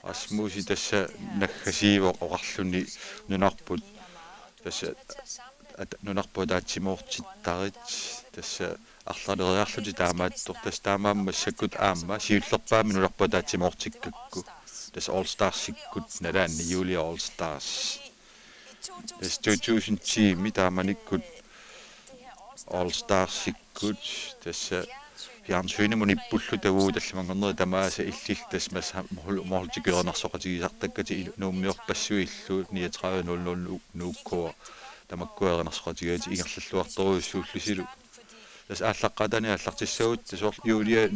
Rasmusi tässä naggasiivo oqarluni nunarput tässä nunarpuutaatsimortittarit tässä арланериарлути таамааттор тас таамааммассаккут аама сиуллерпаами нунарпуутаатсимортиккакку тас All Stars-сиккут налаанни Julia All Stars тас 2010 ми тааманиккут All Stars-сиккут тасса фиарнсуинамуниппуллу тавуу талламангорнери тамааса иллил тас мас мохултикернарсоқатигисартаккати нууммиорпассуи иллу 3900 нууккуа тамаккуернарсоқатигаати ингерллуарторуйуссууллисилу das allaqatani allartissagut tasor Julia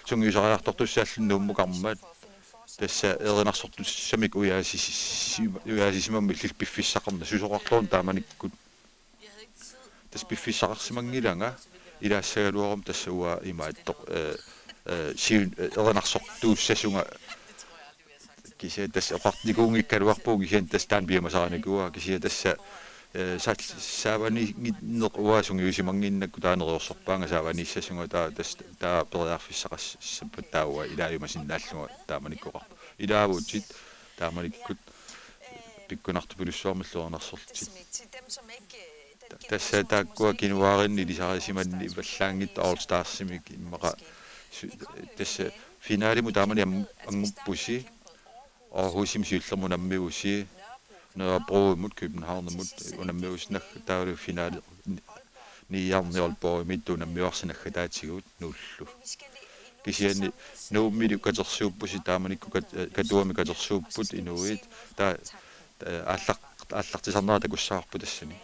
sungiusariartortussaallunnummuqarmat tassa erinarsortussamik uyaasisimammi illilpiffissaqarna susoqarluun taamanikkut tas piffissaqarsimangilanga ilaassagaluarum tassa ua imaattoq erinarsortuussasunga kisia tassa oqartikuungikkaluarpuu kisian tas taan piamasaranikuа kisia tassa saavani uasungiusimanginnakku taaneriorsorpaanga saavanissasunga taa periarfissaqassappattaua ilaayumasinnaallunga taamanikkoqarpu ilaavuutsit taamanikkut pikkunartupilussuarmalluornarsortit tässä taakkua kinuaarinni lisarisimanni vallaangit All Stars-simik immaqa tässä finaalimu taamani anguppusi Aarhusim syullermunammiusi Nørrebro København unammiusnaq taalu finaal niarniorborimit unammiuarsinagga taatigut nullu kisianni nuummilu katersuuppusi taamanikku katuami katersuupput inuit taa аллартисарнера такуссаарпу тассани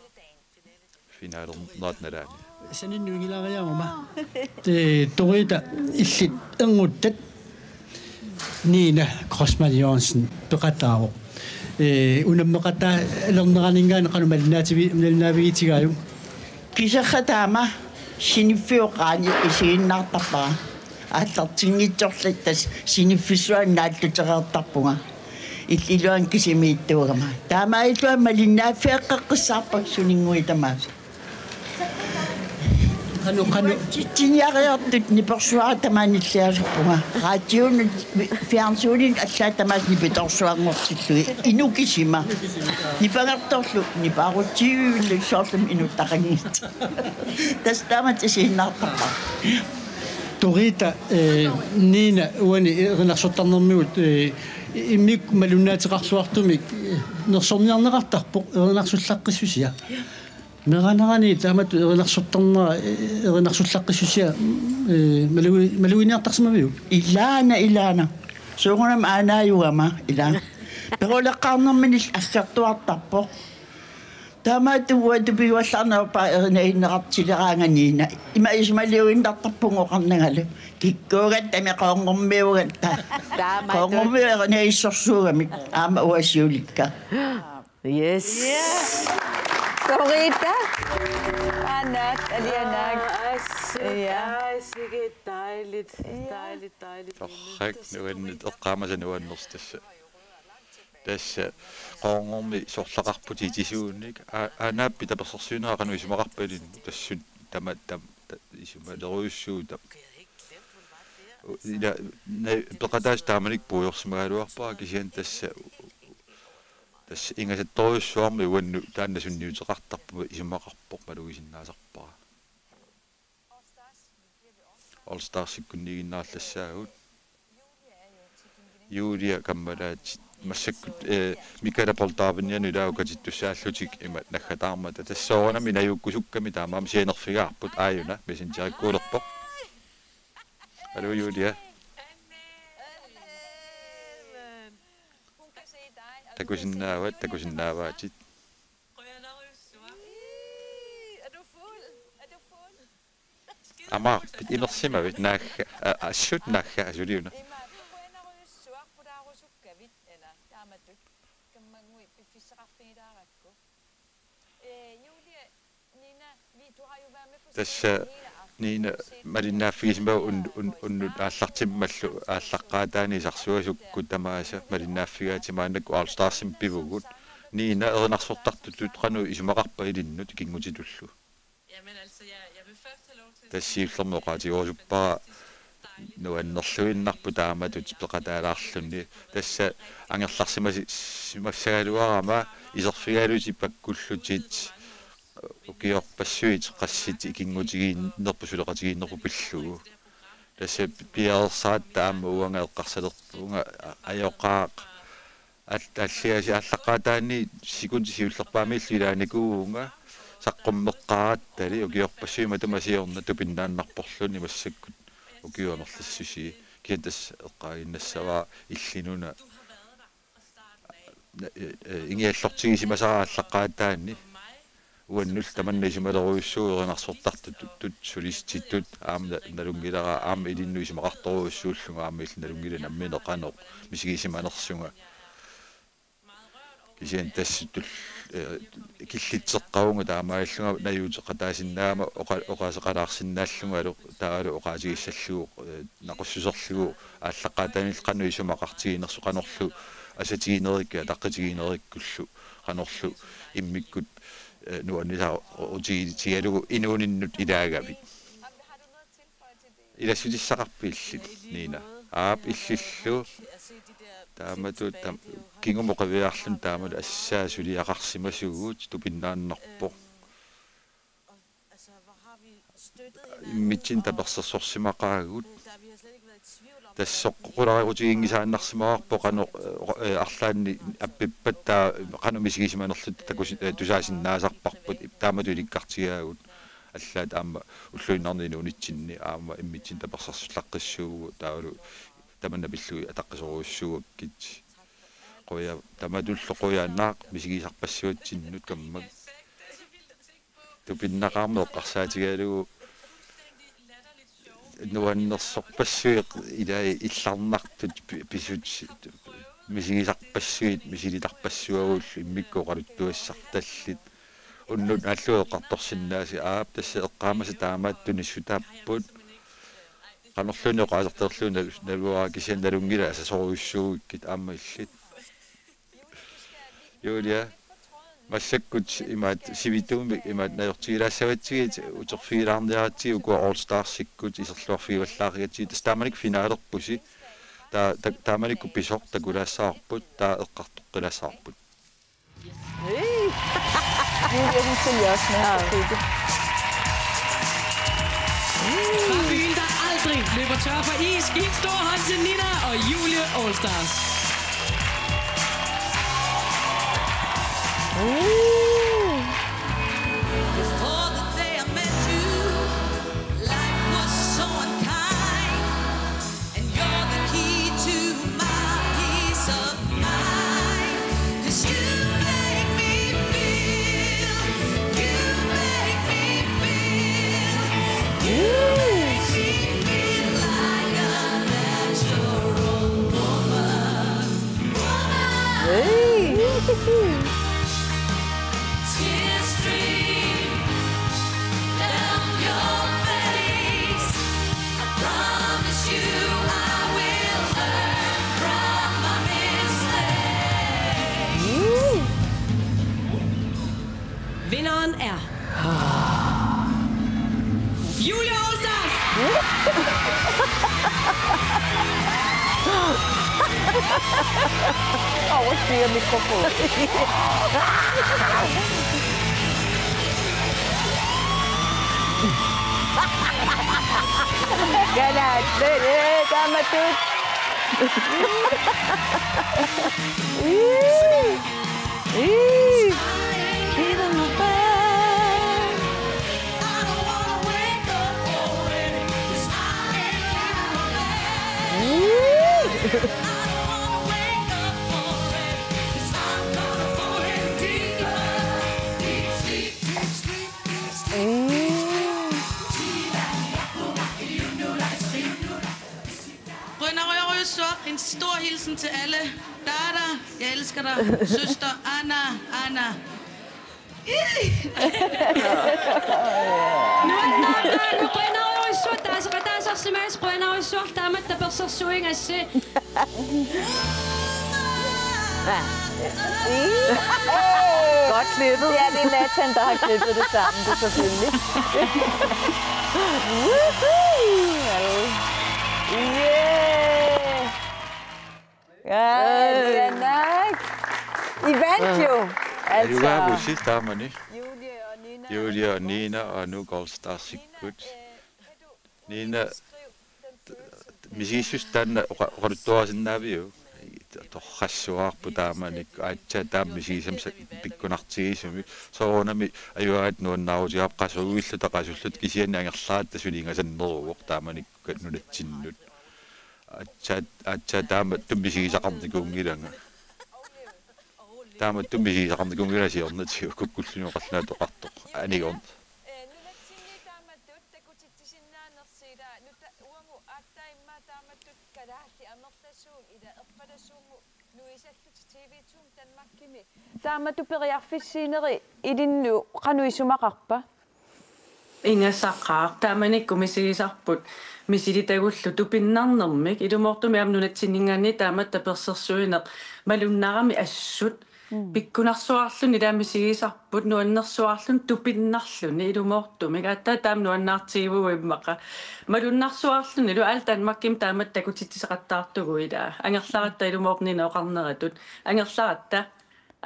финаалернаатналаани саниннугилариамама те торита иллит энгуттат Nina Crossman Johnson peqataavo unammeqata alerneraninggaana qanumalinaavigitigaaju kisarrataama siniffiuqaani isiginnartarpara aallartingitsorlat tas siniffiссуан нааллутереэртарпунга иллилуан кисимииттугама таамаилуа малиннааффиаққаққиссаарпак сунингуи тамаас Kanu tinjariartut nipersuara tamaanilliasuppunga raatiun fiarnsuunin allaattamaas nipitorsuarngortillui inukisima nipangertorlu nipaarutiivillu soorlum inuttaqangiit tastaamat isiinnaartarpa Torita Nina uani erinarsortarnermiut immik malunnaatiqarsuartumik nersorniarneqartarpo erinarsullaqqissusia Meranarani taamat erinarsullaqqissusia maluiniartarsimaviu ilaana suugunam aanaayugama ilaana peroleqqaarnerminil assartuartarpo taamaatuuatupiuallarnerpa erinaiinneqartileraanganiina ima ismaliuintartarpungoqarnagalu kikkuugat tameqoongormiugat qoongormiu erinaiissorsuugamik aama uasiulikka Yes. Torita. Anak, Alianak. Ja, sikke dejligt. Dejligt. Perfekt. Nu er det oqqaamasa nuannersi tässä qoongormi sorlaqarputitisuunnik aanaappi tapersorsuuneaqanu isumaqarpalin tassut tamatta isumaleruyussuuta ila peqataas taamanik puujorsimagaluarpaa kisian tässä ingasattoriussuarmi uannu taannasunniuteqartarpu isumaqarpoq malugisinnaasarpara All Stars-sikkunniginnaarlassaagut Julia kammalaat massakkut Mikaela Poltavinianu ilaukatittussaаллутик има наггатаармата тассоорнами наюккусукками таамаам сианерфигаарпут ааюна месенжериккуулерпоq Алло Julia takusinnaavaatsit amaarpit inersimavit naagga assut naagga asuliuna tässä niin marinnaaffigisma unnut aallartimmallu aallaqqaataani sarsuasukku tamaasa marinnaaffigaatimaanakku All Starsin pivugut niina erinarsortartutut qanu isumaqarpa ilinnut kingutitullu tassiullermoqaatigorusuppara nuannerluinnarpu taamatut peqataalaarlunni tassa angerlarsimassagaluarama iserfigaaluti pakkullutit ukiorpassuit qassit ikingutigiinnerpusuleqatigiinnerpu pillugu tassa piaersaat taama uanga eqqarsalerpunga ajoqaaq аллиаси ааллаққаатаани сикунтисиуллерпаами иллилааникуунга саққуммеққарааттали укиорпассуима тамасиорна тупиннааннарпорлуни массаккут укиуамерлассуси киантас эққаагиннассаваа иллинуна ингиаллортигисимасара ааллаққаатаани уаннул таманнисималеруйуссуу эринарсортартут тут солиститтут аама налунгилара аама илиннуисимақарторуйуссууллунга аама иллналунгила намминеқанеқ мисигисиманерсунга кисиан тассутул киллитсеққаунга таамааллунга наюутеқатаасиннаама оқаасеқалаарсиннааллунга алу таалу оқаатигиссаллугу нақуссусерлугу ааллаққаатаанил қану исумақартигинерсу қанорлу асатигинерикка таққатигинериккуллу қанорлу иммиккут нуанниса утигитигалугу инууниннут илаагавит илассутиссақарпииллит нина аап иллиллу тааматут кингумоқавиарлун таамалу ассаасули ақарсимасугуут тупиннааннарпо иммитсин таперсерсорсимақаагут тассоққуларигутигингисааннарсимаварпо қано арлаанни аппиппаттаа қано мисигисиманерлут тусаасиннаасарпарпут таамату иликкартигаагут аллаа таама уллуиннарнини унитсинни аама иммитсин таперсерсуллаққиссуугу таалу таманна пиллуи атаққисоруйуссууаккит qoya tamadulloquyaannaaq misigisarpassuatsinнут каммак тупиннақармеэққарсаатигаалугу нуаннерсорпассуи илаа илларнартут писут мисигисарпассуит мисилитарпассуагуул иммиккоқалуттуассарталлит уннут аллуеқарторсиннааси аап тасса эққаамаса таамааттуни сутааппут qanорluni qaasarterluna nalua kisiannalungila asasoriussuugikit aamma illit Julia massakkut imaat sivituumi imaat najortigilaassavatsigit uterfigilaarniaraatsi ukua All Starsikkut iserluarfigivallaarigatsi taamanik finaalerpusi taamanikku pisor takulaassаарput taa eqqartoqqilaassaarput Julia, hun følger også med på det. Fra byen, der aldrig løber tør for is, giv en stor hånd til Nina og Julie All Stars. Before the day I met you, life was so unkind, and you're the key to my peace of mind. 'Cause you make me feel, you make me feel, you make me feel like a natural woman. Tears stream down your face. I promise you I will learn from my mistakes. Vinderen er Julie All Stars. Overstyrer mikrofonen. Galat, tamatut. Even the bad. I don't wanna wake up already, 'cause I ain't I don't wanna wake up already, 'cause I'm hilsen til alle. Dada, jeg elsker dig. Søster Anna. Nu brænder jeg i sort, der er så smags brænder i sort, der er med, der bliver så suing at se. Godt klippet. Ja, det er Nathan, der har klippet det sammen, det er selvfølgelig. Yeah! Ja, nok. I vandt jo. Altså. Det var musik, der man ikke. Julia og Nina og nu går Stars godt. Nina, hvis den rotor sin navio. Torrassuar på damani aitsa dammi som pikkunartigisumi soonami ayuat nuan nausiap qasuilluta qasullut kisianniangerlaat tasulinga sanneruuq damani nunatsinnud atsa daama tummisigisaqarnikungilanga daama tummisigisaqarnikungila siornati kukkullunuqarlaa toqartoq anigorn Tämä tu periaffisineri idin nu qanuisumararpa. Ingassaqaaq taamanikku misigisarput misititagullu tupinnarnermik ilumortumi amnunatsinningaanni taamatta persersuineq malunnarami assut pikkunarsuarluni taamisigisarput nuannersuarlun tupinnarluni ilumortumik atta taamnuannaartiivuimmaqa malunnarsuarluni lu al Danmarkim taamatta kutittiseqattaartugu ila angerlaratta ilumornina oqarneratut angerlaratta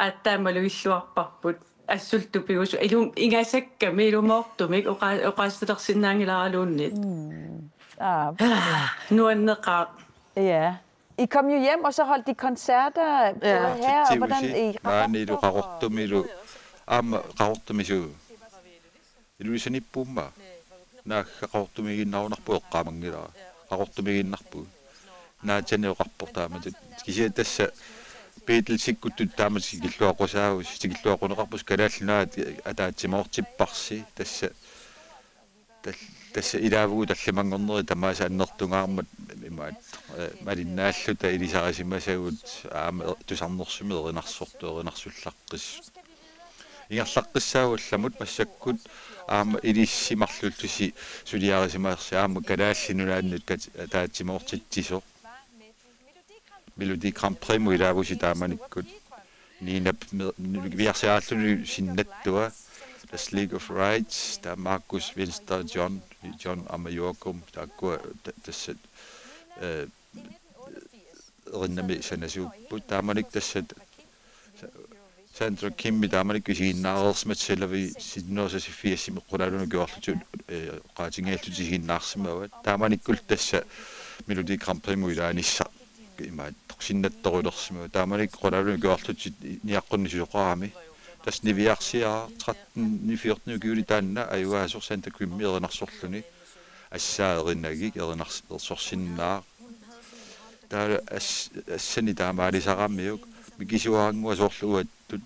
attaamaluilluarparput assultupiusu ilum ingasakkami ilumortumik oqaastelersinnaangilaraluunnit nuanneqaaq. Ja. I kom jo hjem, og så holdt de koncerter her, og hvordan I raqortumilu raqortumisu iluisanippuumma naaqaqortumiginnarunarpu eqqaamangila raqortumiginnarpu naatsaneoqarportaama kisia tassa Beatles-sikkutut taamat sikilluaqusaagus sikilluaquneqarpus kalaallunaa ataatsimortipparsi tassa ilaavugu tallamangorneri tamaasa annertungaarmat imaat malinnaаллута илисарисимасагут аама тусарнерсуми еринарсорто ингерлаққиссаагулламут массаккут аама илиссимарлуллуси сулиарисимаарси аама калааллинунааннут таатсимортитсисо Melodi Grand Prix muilaavusi taamanikut niina viarsiaalluni sinnattua Das League of Rights ta Marcus Winster John Amayorkum takkua tassa rinnami sanasuuppu taamanik tassa Sandra Kimmi taamanik isiinnaarersmat salavi sinnoosasi fiassimi qulaalunu kuarlutu qaatingealluti isiinnaarsimavat taamanikkul tassa Melodi Grand Prix muilaanissa imaat sinnattorulersimu taamanik qulaalunu kuarluti niaqqunnissuqaami tas niviarsia 13-14 taanna ayuaasor Santa Kimmi erinarsorluni assaaerinnagik erinarsorsinnaa taa assani taamaalisaqammiuk mikisuaangua sorluattut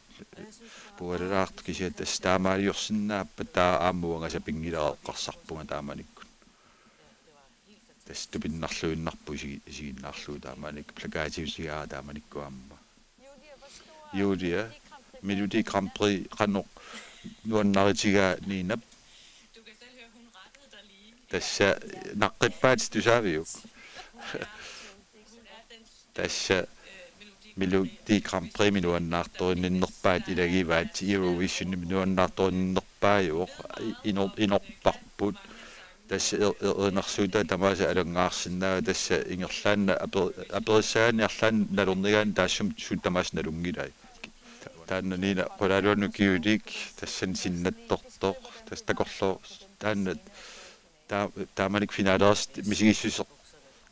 pualalaart kisiat taamaaliorsinnaappa taa aammuanga sapingilereqqarsarpunga taamanikku tas tupinnarluinnarpu isiginnaarluu taamanik plakaatiusigaa taamanikkuamma Julia Melodi Grand Prix qannoq nuannaritigaa niinap tassa naqqippaat tusaaviuk tassa Melodi Grand Prix minuannaartorinninnerpaat ilagivaat Eurovision minuannaartorinninnerpaajuuq inorparput tassa erinarsuuta tamaasa alungaarsinnaa tassa ingerlaanna aperissaani arlaan nalornigaan taassum suutamaas nalungilai taanna niina qulaaluannu kiulik tassan sinnattortoq tas takorlo taanna taamanik finaaleers misigissuseq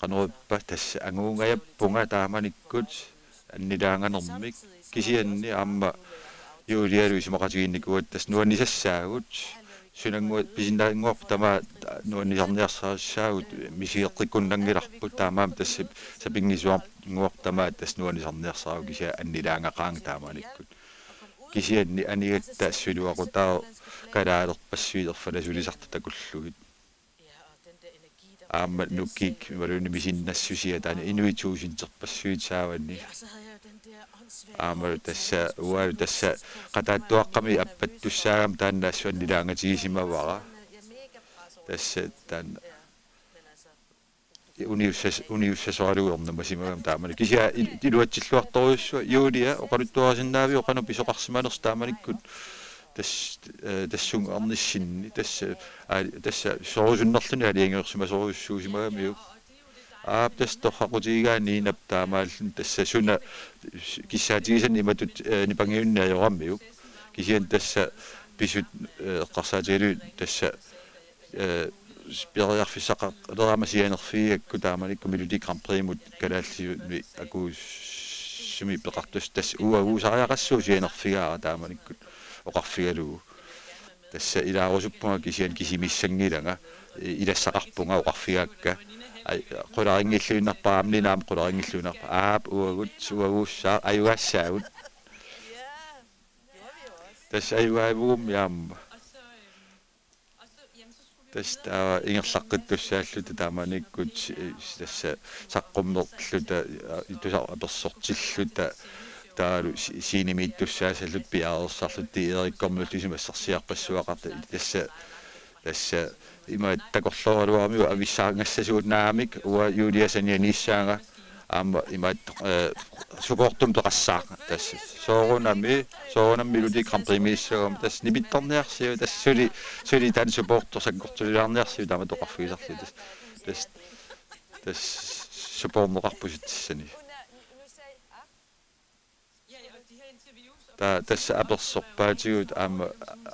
qanorippa tassa anguungajappunga taamanikkut annilaanganermik kisianni aamma juulialuisimaqatiginnikuat tas nuannisassaagut sunanguat pisinnaanguaq tama nuannisarniarsaassaagut misigeqqikunlangilarput taamaam tassa sapingisuarnguaq tama tas nuannisarniarsaagu kisia annilaangaqaanga taamanikkut kisianni anigatta assuluaqutao kalaalerpassuilerfala sulisartatakullugut Aamma nukkik imaluni misinnassуsia taani inuituusinterpassuitsaavani aamma tassa ualu tassa qataattuaqqami appattussaagam taannaassuan nilaangatigisimavara tassa taan uniussasoriuornamasimaam taamani kisia iluatsilluartoriussua juulia oqaluttuarasinnaavi oqanu pisoqarsimaners taamanikkut tassun arnissinni tassa sorusunnerluni aliangeersima soruussuusimagamiu tas torhaqutigaani nap taamaallun tassa suna kissaatigisan imatut nipangiunniajorammiu kisian tassa pisut eqqarsaatigalu tassa spiriarfissaqa leramasianerfiakku taamanikku Melodi Grand Prix mut kalaalliuni akuussumi peqartus tass uusariaqassuusianerfigaara taamanikku oqarfigalugu tassa ilaarusuppunga kisian kisimissanngilanga ilassaqarpunga oqarfigaakka qularingilluinarpaamni naam qularingilluinarpa aap uagut suaguussaa ayugassaagut tassa ayugaavugum yaamma tasta ingerlaqqittussaalluta taamanikkut tassa saqqummerluta itusa apersortilluta taalu siinimiittussaasallut piaarersarlutti erikkormullusimassarsiarpassuaqarta tassa ima takorloruarmiu avissaangassasuunnaamik ua juuliasanianissaanga aamma ima supportum teqassaaqa tassa soorunami Melodi Grand Prix miissagam tass nipittarniarsiu tass suli taan supporter sakkortuliarniarsiu taama toqarfigisarlu tass supporneqarpusitsani tassa apersorpaatigut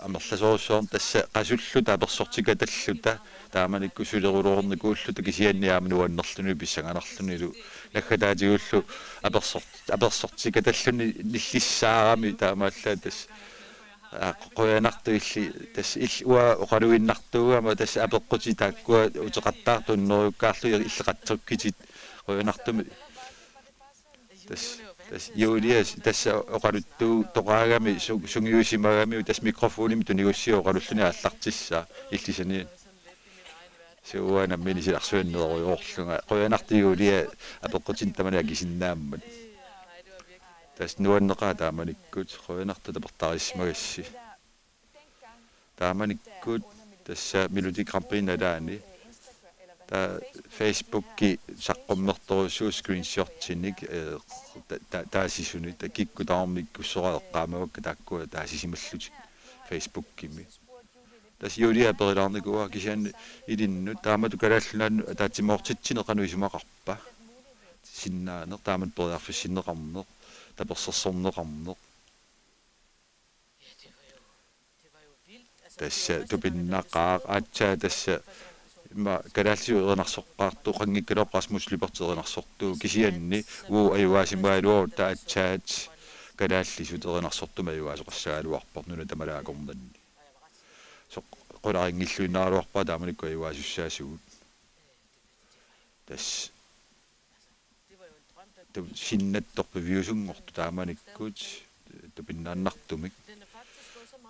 amerlasorussoorum tassa qasulluta apersortikatalluta taamanikku suleruloornikuulluta kisianniaama nuannerluni pissanganarlunilu naggataatigiullu apersortikatalluni nillissaarami taamaallaa tass qoyanartuilli tass ua oqaluinnartuugama tass apeqquti taakkua uteqattaartunnerukkaarlu illeqatsukkiti qoyanartumi tass Julius tässä oqaluttu toqaagami sungiusimagami tas mikrofonimi tunigussio oqalulluni allartissa illisani suana minisilarsuanneroriorlunga qoyanartigulia apeqqutin tamani akisinnaammat tas nuanneqa taamanikkut qoyanarta tapertarismagassi taamanikkut tassa Melodi Grand Prix nalaani ta Facebookki saqqummertorussuu screenshottinik taasisuni takikkutaarmikkussoraeqqaamavakka taakkua taasisimallutik Facebookkimi tas juulia perilaarnikua kisian ilinnu taamatu kalaallunaan taatsimortitsineqanuisimaqarpa sinnaaner taamat periarfissinneqarneq tapersersorneqarneq tassa tupinnaqaaq aatsaa tassa ma kalaalliu erinarsoqqaartu qangikkalo Rasmus Lyberth erinarsortu kisianni uu ayuaasimaluo taatsaat kalaallisut erinarsortuma ayuaasoqassaaluarpornuna tamalaakornanni qularingilluinaaluarpa taamanikku ayuaasussaasugut tas sinnattorpiviusungortu taamanikkut tupinnaannartumik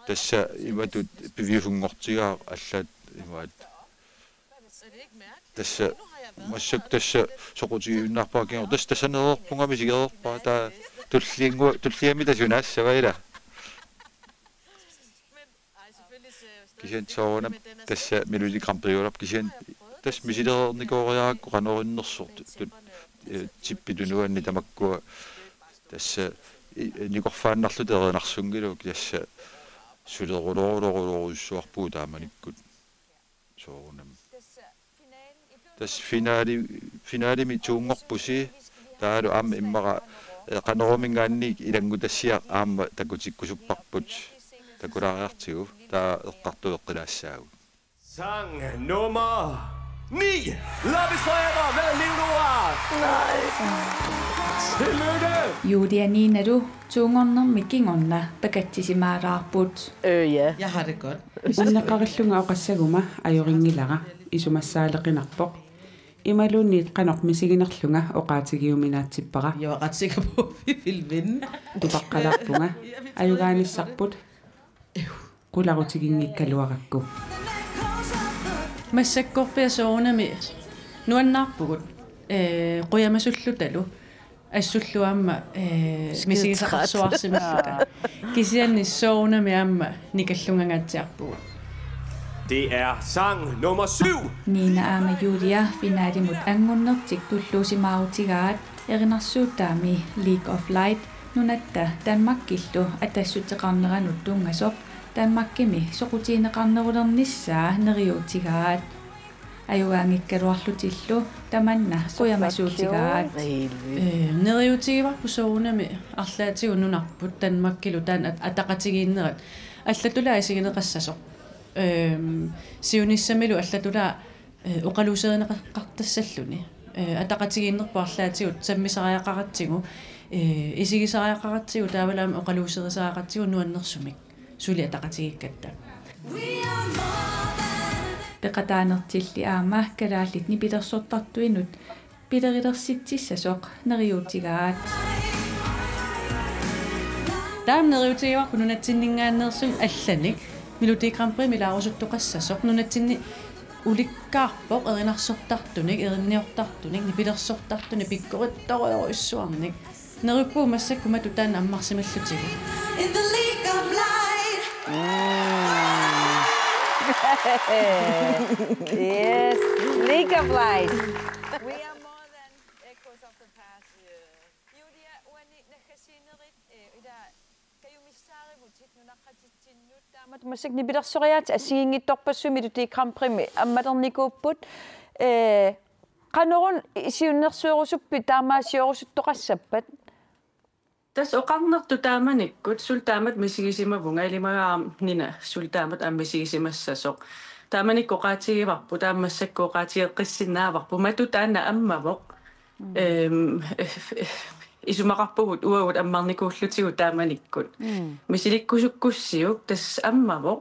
tassa imatut piviusungortigaa allaat imaat tassa massuk tassa soqutigiunnaarpaakinger tassa neerpungami sigererpaa taa tulliami tasunassavaila kisian soorunam tassa Melodi Grand Prix ulap kisian tass misileernikoriaakku qanorinnersort tippitunuanni tamakkua tassa nikorfaannarlut erinarsungilu tassa sulerulorulorussuarpuu taamanikkut soorunam tas finaalimi tuungorpusi taalu aamma immaqa qanerumingaanni ilangutassiaq aamma takutikkusupparput takulaariartigu taa eqqartu eqqilaassaagu Sang nummer 9. Lad os fejre med Leonora. Tillykke. Julia Ninaru, tuungornermikingorna pakattisimaaraarput. Ja. Jeg har det godt. Unneqarillunga oqassaguma ajoringilaqa isumassaaleqinarpoq imalunniit qanormisiginerlunga oqaatigiuminaatsippaqa. Jeg var ret sikker på, at vi ville vinde. Tupaqqalarpunga ajugaanissarput qularutigingikkaluaraqku Massakkorpiasoonami nuannaarpugut quyamassullutalu ассуллуаама мисигисақарсуарсималлута кисианниссоорунами аама никаллунгагаатсиарпугут. Det er sang nummer 7. Nina ama Julia finaalimut angunnertik tulluusimaarutigaat erinarsuuttaami League of Light nunatta Danmarkillu atassutteqarneranut tungasoq Danmarkimi soqutiineqarnerulernissaa neriutigaat аюгаангиккалуарлутиллу таманна куямасуутигаат нериутигиварпу соорунами арлаатигу нунарпут танмаккилу таан атақатигииннерат аллатулаа исигинеқассасоқ сиуниссамилу аллатулаа оқалусеринеқартассаллуни атақатигииннерпу арлаатигут саммисариақаратсигу исигисариақаратсигу таавалаама оқалусерисаақатсигу нуаннерсумик сули атақатигиккатта пеқатаанертилли аама калааллит нипилерсортартуинут пилерилерситсиссасоқ нериутигаат таам нериутигиварпу нунатсиннингааннерсун алланик милути гран-при милаарусуттоқассасоқ нунатсинни уликкаарпоқ эринарсортартуник эринниортартуник нипилерсортартуни пиккоритториоруиссуарник неруппуу массаккумату таана аммарсималлутигу Yes, League of Light. We are more than echoes of the past. Julia, uani nakasinerit ida kayo mistarivut nunaqatitsinnut Tamat musik ni bidarsoriat asiingittorpassumi tuti Grand Prix ammaternikuupput qanorun isiunnersuerusuppi taamaasiorusuttoqassappat тас оқарнерту тааманиккут сул таамат мисигисимавунга илимагаам нина сул таамат аммисигисимассасоқ тааманикко qaatigivarpu таамассакко qaatigeqqissinnaаварпу мату таана аммавоқ исумақарпугут уагут аммарникууллутигу тааманиккут мисиликкусуккуссиук тас аммавоқ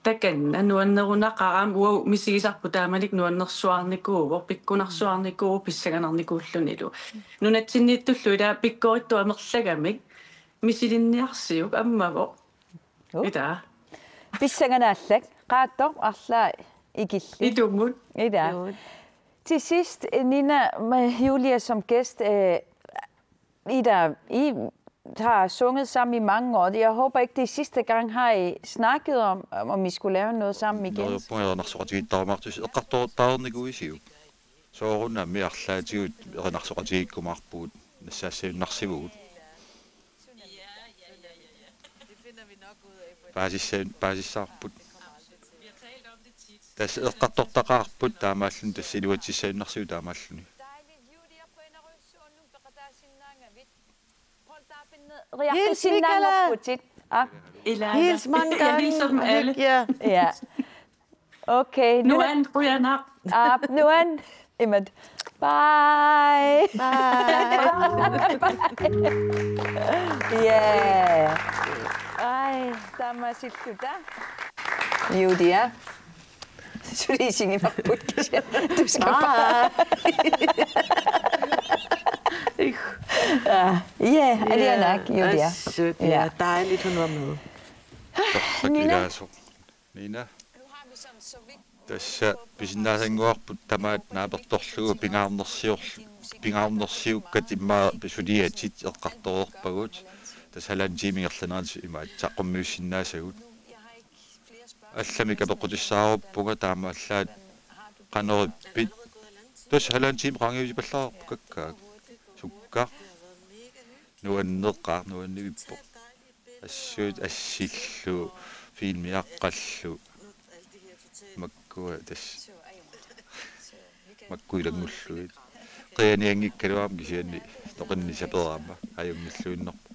таканна нуаннерунақараам уау мисигисарпу тааманик нуаннерсуарникуувоқ пиккунарсуарникуу писсаганарникууллунилу нунатсиннииттуллу илаа пиккоритту амерлагамик мисилинниарсиук аммавоқ ита писсаганааллак qaattor arlaa ikilli idumut ida til sidst Nina med Julia som gæst Ida I har sunget sammen i mange år. Jeg håber ikke det er sidste gang har I snakket om I skulle lave noget sammen igen. Når jeg prøver at snakke til Danmark, så er det taarnikuisiu. Så rundt med arlaatigut erinarsoqatigik kumarpuut nassaassiunnarsivut. Basissaarput. Tas eqqartortaqaarput taamaallun tassiluatissaunnersiu taamaalluni. Hils Michaela. Hils mange gange. Ja. Okay. Nuan, Brianna. Nuan. Imad. Bye. Ja. Ej, tämä siltä. Julia. Sulisin mä putkisen. Ja, er det nok, Julia? Sødt, det er dejligt, hun var med. Nina. Tässä pisinnasanguarput tamaat naapertorlugu pingaarnersiukkat immaa pisuliatit eqqartorerpagut tas halan tiimingerlanaat imaat taqqummiussinnaassagut алламика пеқутиссааруппуга таамааллаат канериппит тус халаан тим рангиусипаллаарпу каккаак сукка нуаннеққар нуаннивиппо ассуут ассиллу филмиаққаллу маккуа тас маккуилангуллуит қианиангиккалуарм кисианни тоқиннисапераама аюнгиллуиннерпу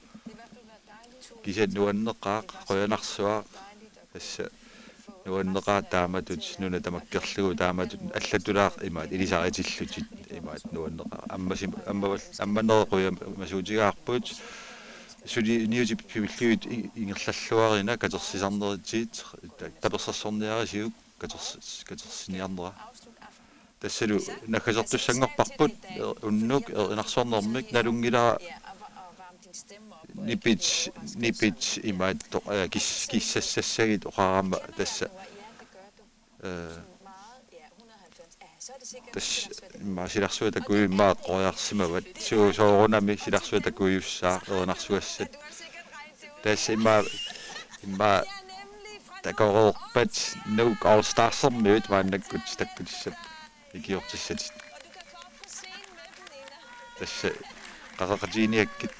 кисианнуаннеққаақ қоянарсуаа асса нуаннеқаа тааматут нуна тамаккерлугу тааматут аллатулаақ имаат илисариатиллутит имаат нуаннеқаа амманереқуя масуутигаарпут суди ниути пивиллуит ингерллаллуарина катерсисарнеритсиит таперсерсорниарисиук катерсиниарнера тассалу накасертуссангорпарпут уннук инарсуарнермик налунгилаа нипит имаат киссассагит оқарама тасса tas imma silarsua takui imma qojarsimavat soorunami silarsua takuyussaa ernarsuassat tas imma takorerpat nuk all starsermiut vaannakkut takkutissap ikiortissat tas qaqaqatiiniakkit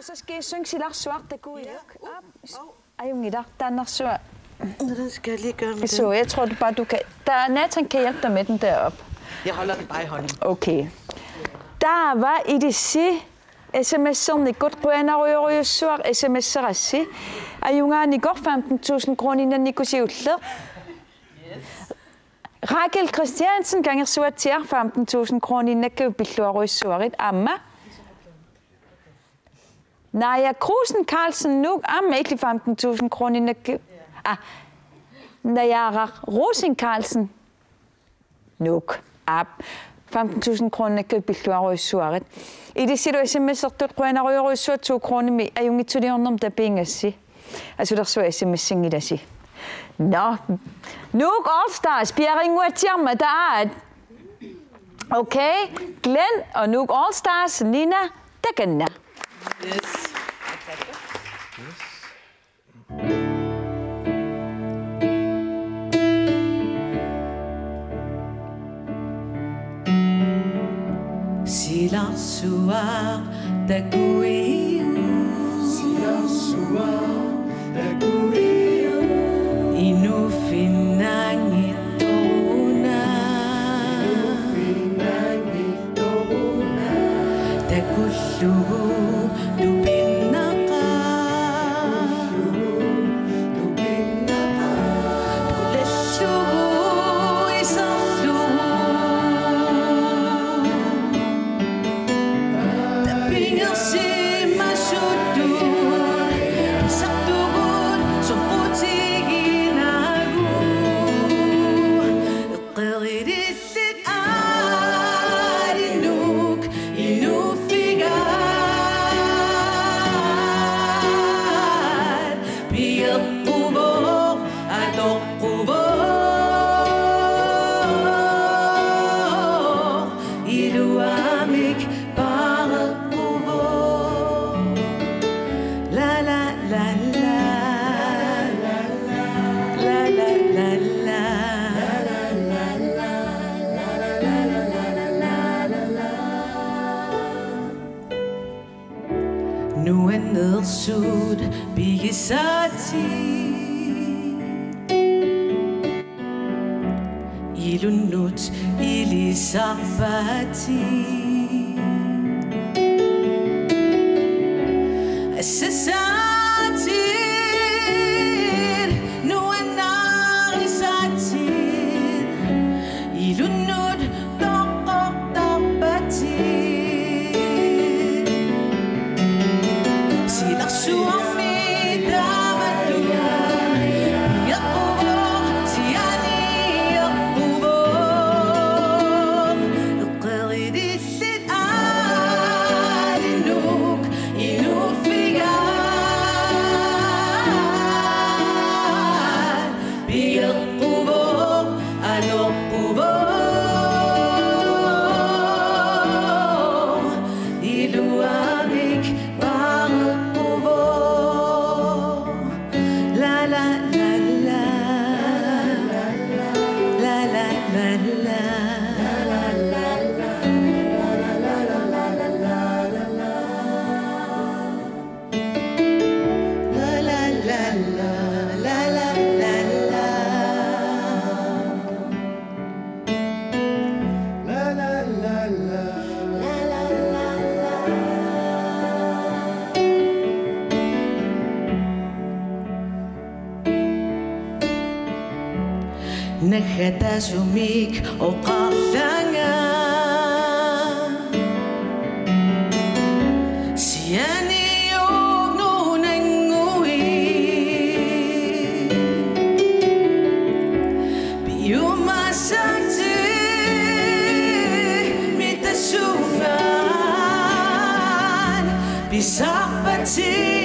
Og så skal I synge Silarssuaq takuiuk. Ajungidaq tannarsua. Det skal jeg lige gøre med Så jeg tror bare du kan. Nathan kan hjælpe dig med den derop. Jeg holder den bare i hånden. Okay. Der var i det si SMS-erne i godt ruenaruyussuaq SMS-serassi. Ajungaani går 15.000 kroner inden I kunne se udled. Rakel Christiansen ganger suat til 15.000 kroner inden I kunne billuaruyussuaqit amma. Naja Krusen Carlsen nu am ikke 15.000 kroner. Naja Rosen Carlsen nok ab 15.000 kroner kan billuaroi suaret. I det siger du SMS at du kroner rører så 2 kroner med er jo ikke til det om der penge sig. Altså der så SMS i det sig. Nå, nok All Stars bjerring ud til mig der er. Okay, Glenn og nok All Stars Nina der kan na. Yes. Silarssuaq takuiu Silarssuaq takuiu Inu finnangi toruna Inu finnangi toruna takullugu Nu er nedsut bigisati Ilunut ilisabati Asasati Nu er narisati Ilunut dokordabati Nakhatasumik o qallanga Siani yognunangui Biyumasati mitasuman Bisapati